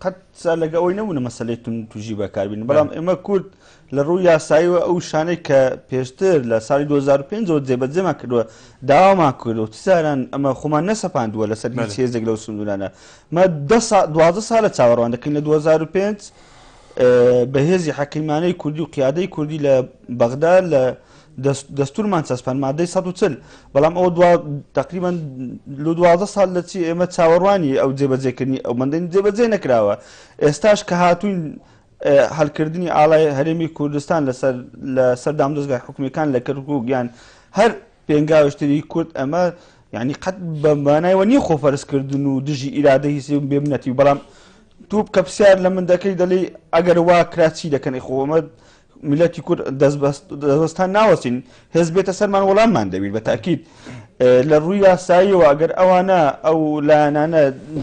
قەت لەگە ئەوەی نەبوونە مەسلەی توژی بەکاربین بەڵام ئێمە کورد لە ڕووی یاساییەوە ئەو شانەی کە پێشتر لە ساڵی 2005 جێبەجێمان کردووە داوامان کردو تیزاران ئەمە خۆمان نەسەپاندووە لەسەر هیچ هێزێک لەو سندونانە مە 12 ساڵە چاوەڕوان دەکەین لە 2005 بەهێزی حەکیمانەی کوردی و قیادەی کوردی لە بەغدا لە دەستورمان چەسپان مادەی 140 بەڵام ئەوە تقریبان لە 12 ساڵ لە چی ئێمە چاوەڕوانی ئەو جێبەجێکردنی ئەو مندین جێبەجێ نەکراوە ئێستاش کە هاتوین هەلکردنی ئاڵای هەرێمی کوردستان لە سەر دامدەستگای حکومیەکان لە کەرکووک یان هەر پێنگاوشتری کورد ئەمە یعنی قەت بە مانایەوە نییە خۆفەرزکردن و دژی ئیرادە هیچ بێبنەتی بەڵام توپ کە پرسیار لە من دەکەی دەڵێ ئەگەر وا کراچی دەکەن خۆمە میلەتی کورد دەستبەستان ناوەستین هێز بێتە سەرمان وەڵاممان دەبێت بە تاکید لە ڕووی یاساییەوە ئەگەر ئەوانە ئەو لایەنانە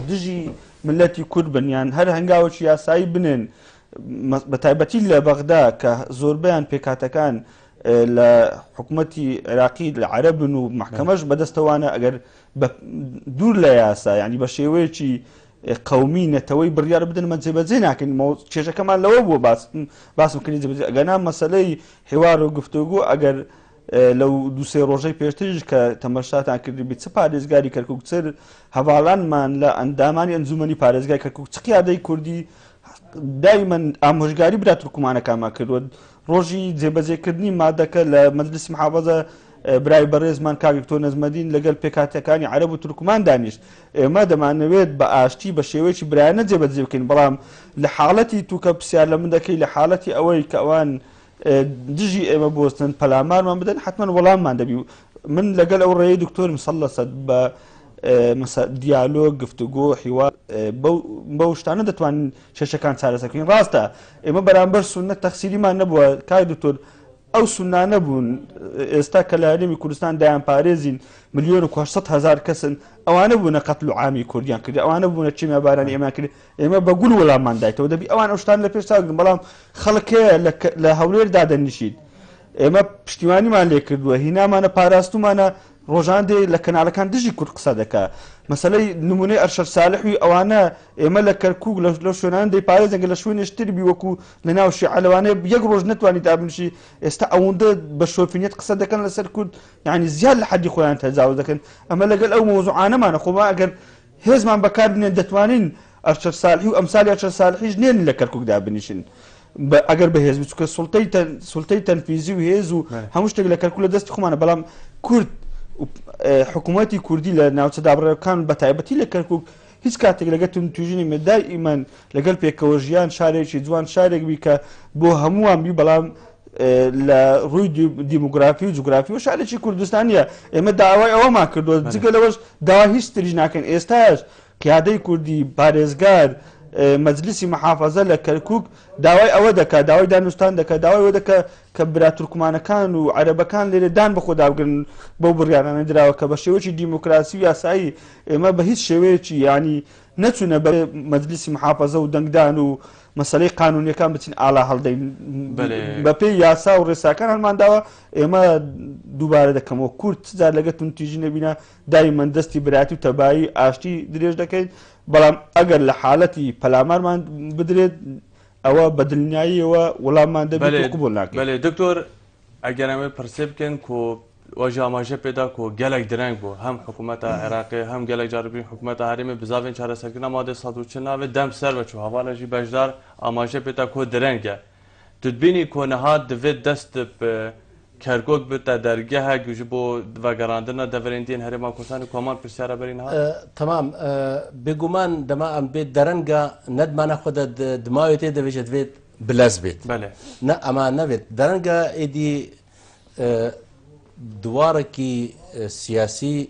دژی ملەتی کورد بنیان هەر هەنگاوەکی یاسایی بنێن بە تایبەتی لە بەغدا کە زۆربیان پێکاتەکان لە حکوومەتی عێراقی لە عەرەبن و محکەمەش بەدەستەوانە ئەگەر دوور لە یاسا ینی بە شێوەیەکی قومی نەتەوەی بڕیار بدن مە جێبەجێ ناکەین کێشەکەمان لەوە بووە باسم کردی جێبەجێ ئەگەنا مەسەلەی هێوار و گفتوگو ئەگەر لەو دووسێ ڕۆژەی پێشتریش کە تەمەشاتان کردی بێت چ پارێزگاری کەرکووک چر هەواڵانمان لە ئەندامانی ئەنجومەنی پارێزگای کەرکووک چ قیادەی کوردی دایمەن ئامۆژگاری برا تورکمانەکانمان کردووە ڕۆژی جێبەجێکردنی مادەکە لە مەجلیس محافەزە برای بەڕێزمان کاکتۆ نەزمەدین لەگەڵ پێکاتەکانی عەرەب و تورکمان دانیشت ئێمە دەمانەوێت بە ئاشتی بە شێوەیەکی برایانە جێبەجێ بکەین بەڵام لە حاڵەتی توکە پرسیار لە من دەکەی لە حاڵەتی ئەوەی کە ئەوان دژی ئێمە بۆستن پەلامارمان بدەن حتمما وەڵاممان دەبی من لەگەڵ ئەو ڕێی دکتۆرم سەڵەسەد بە دیالۆگ گفتوگۆ حیوار بەو شتانە دەتوانین شەشەکان چارەسەکەین ڕاستە ئێمە بەرامبەر سونەت تەخسیریمان نەبووە کای دکتۆر ئەو سونانە بوون ئێستا کە لە هەرێمی کوردستان دایان پارێزین 1,800,000 کەسن ئەوانە بوونە قەتل و عامی کوردیان کردی ئەوانە بوونە چێمە بارانی ئێمە کرد ئێمە بە گول وەڵاممان دایتەوە دەبی ئەوان ئەو شتان لە پێش چاگرن بەڵام خەڵکەیە لە هەولێر دادەنیشید ئێمە پشتیوانیمان لێ کردووە هینامانە پاراستومانە ڕۆژان دێ لە کەناڵەکان دژی کورد قسە دەکا مەسەلەی نمونەی ئەرشەد ساڵحی ئەوانە ئێمە لە کەرکووک لە شوێنان دەی پارێزەگە لە شوێنێشتر بی وەکو لە ناو شیعەلەوانەیە یەک ڕۆژ نتوانیت دابنیشی ئێستا ئەوەندە بە شۆفینێت قسە دەکەن لەسەر کورد یعنی زیاد لە حەدی خۆیان تەجاوز دەکەن ئەمە لەگەڵ ئەو مۆزوعانەمانە خۆما ئەگەر هێزمان بەکاربنێن دەتوانین ئەرشەد ساڵحی و ئەمسالی ئەرشەد ساڵحیش نێن لە کەرکووک دابنیشن ئەگەر بەهێز بچکە سوڵتەی تەنفیزی و هێز و هەموو شتێک لە کەرکووک لە دەستی خۆمانە بەڵام کورد حکوومەتی کوردی لە ناوچە دابڕەکان بە تایبەتی لە کەرکووک هیچ کاتێک لەگەتون توژینی مێدای ئیمان لەگەڵ پێکەوە ژیان شارێکی جوان شارێک بی کە بۆ هەمووان بی بەڵام لە ڕووی دیموگرافی و جوگرافی و شارێکی کوردستانیە ئێمە داوای ئەوەمان کردووە جگە لەوەش داوا هیچ تریش ناکەن ئێستاش قیادەی کوردی پارێزگار مەجلیسی محافەزە لە کەرکووک داوای ئەوە دەکات داوای دانوستان دەکات داوای ئەوە دەکە کە برا تورکمانەکان و عەرەبەکان لێرە دان بە خۆدابگرن بەو بڕیارانە دراوە کە بە شێوەیەکی دیموکراسی و یاسایی ئێمە بە هیچ شێوەیەکی ینی نەچوونە بە مەجلیسی محافەزە و دەنگدان و مەسەلەی قانونیەکان بچین ئالا هەڵدەین بە پێی یاسا و ڕێساکان هەڵمان داوە ئێمە دووبارە دەکەمەوە کورد جار لەگەتون تیژی نەبینە دایمەن دەستی برایەتی و تەبایی ئاشتی درێژ دەکەین بەڵام ئەگەر لە حاڵەتی پەلامارمان بدرێت ئەوە بە دڵنیاییەوە وەڵاممان دەبێت قبول ناکەین بەڵێ دکتۆر ئەگەر ئەمە پرسێ بکەن کۆ وەژە ئاماژە پێدا کۆ گەلێک درەنگ بوو هەم حکوومەتە عێراقی هەم گەلێک جاربین حکوومەتە هەرێمی بزاوێن چارەسەرکردنا مادەی 140 ناوێت دەم سەر بەچوو هەواڵەژی بەشدار ئاماژە پێدا کۆ درەنگە دبینی کۆ نەهات دەوێت دەست کرکوک بتا درگاه گوش بو وگراندنا دورندین هرما کوسان کومان پرسیارا برینها تمام بگومان دما ام بيت درنگا ندمانا خود دماوتي دبيجت بيت بلاز بيت بله نا اما نبيت درنگا ايدي دواركي سياسي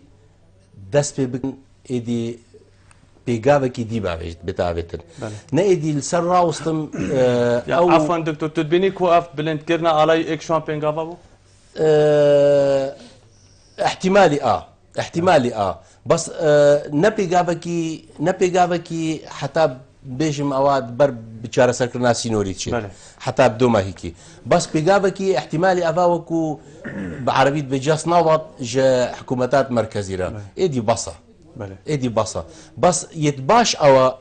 دست بكن ايدي بيجابكي دي باويت بتاعتن نا ايدي السر راوستم او عفوا دكتور تدبيني كو اف بلند كرنا علي اك شون بينغافا بو احتمالي بس نبيجابكي حتى بيجم اواد بر بچاره سركرنا سينوري تشي حتى بدوما هيكي بس بيجابكي احتمالي افاوكو بعربية بجاس نوض جا حكومات مركزية ايدي بصة بس يتباش او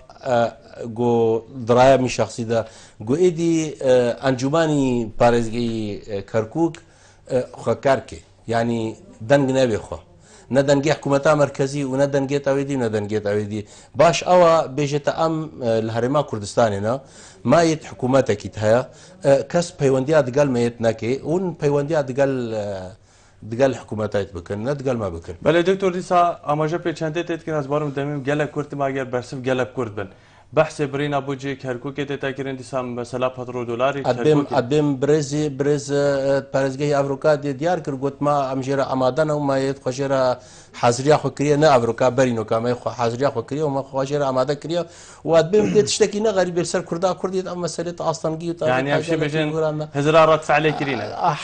جو درايا من شخصي ده جو ايدي انجماني بارزغي كركوك خكاركي يعني دنگ نبي خو ندنگي حكومتا مركزي وندنگي تاويدي باش اوا بيجت ام الهرما كردستاننا ما يت حكومتك تهيا كس بيونديا دقال ما يتناكي ون بيونديا دقال حكومتات بكن ندقال ما بكن بله دكتور ديسا اماجه بيچنده تتكن از بارم دميم گله كرد ما اگر برسف گله كرد بن بحث برينا بوجي كركوك تتكرين ديسا مثلا باترو دولاري ادم برز بارزگي افريقيا ديار كر قلت ما امجيرا امادنا وما يتخشيرا حاضريا خكريا نا افريقيا برينو كما حاضريا خكريا وما خشيرا اماده كريا وادم تشتكي نا غريب يرسل كردا كردي اما مساله اصلا يعني امشي بجن هزرارات فعلي كرينا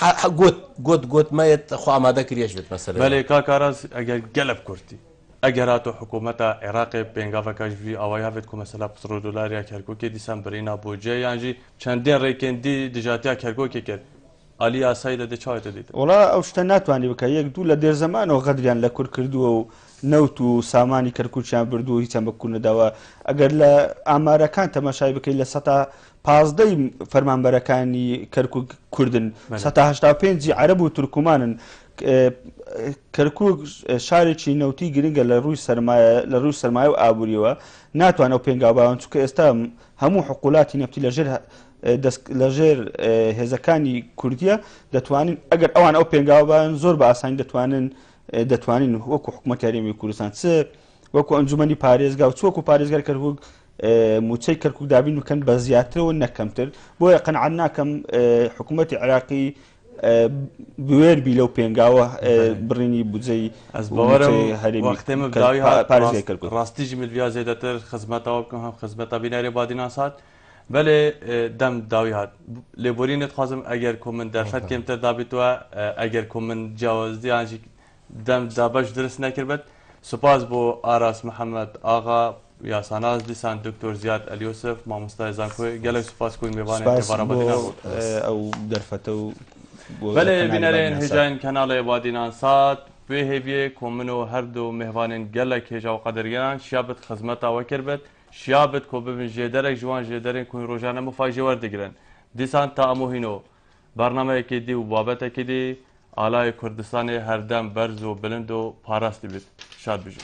قلت ما يتخو اماده كرياش بت مساله بله كاكاراز اگر قلب كردي اگراتو حکومتا عراق بنگاوا کاجوی اویا وید کو مثلا پترو دلاریا کرکوکی دیسمبرینا بوجه یعنی چندین ریکندی دجاتیا کرکوکی کرد علی اساید د چایت دید وڵا ئەو شتە ناتوانانی بکە یەک دوو لە دێر زەمانەوە غەدریان لە کورد کردووە و نەوت و سامانی کەرکوچیان بردووە هیچیان بەکوو نەداوە ئەگەر لە ئامارەکان تەماشای بکەیت لە 15 فەرمانبەرەکانی کەرکوک کوردن 185 عەرەب و تورکمانن کەرکوک شارێکی نەوتی گرنگە لە ڕووی سەرمایە و ئابووریەوە ناتوانە ئەو پێنگاوباوان چونکە ئێستا هەموو حقوڵاتی نەفتی لەژێر هێزەکانی کوردیە دەتوانین ئەگەر ئەوان ئەو پێنگاوبان زۆر بە ئاسانی دەتوانین وەکو حکومەت یاریمی کوردستان وەکو ئەنجومەنی پارێزگا و چوەکو پارێزگار کەرکوک موچەی کەرکوک دابین بکەن بە زیاترەوە نەکەمتر بۆیە قەنەعەت ناکەم حکومەتی عێراقی بوێربی لەو پێنگاوە بڕینی بودجەی ئەس باوەرم وەختێمە بداوی ڕاستیژی ملڤیا زێدەتر خزمەتەوە بکەم هەم خزمەتە بینەری بادینا سات بەلێ دەم داوی هات لێبوورینت خوازم ئەگەر کو من دەرفەت کێمتر دابیتوە ئەگەر کو من جیاوازیانجی دەم دابەش درست نەکردبێت سوپاس بۆ ئاراس محەممەد ئاغا یاساناز دیسان دکتۆر زیاد ئەلیۆسف مامۆستای زانکۆی گەلێک سوپاس کوی میوانێ ئەو دەرفەتە و بله بینرین هجاین کانال بادینان سات به هیوی کومنو هر دو مهوانین گلک هجا و قدرگیان شیابت خدمتا وکربت شیابت کو ببین جدرک جوان جدرین کوی روزانه مفاجئه وردگیرن دیسان تا اموهینو برنامه کی دی و بابت کی دی آلای کردستان هر دم برز و بلند و پاراست بیت شاد بجو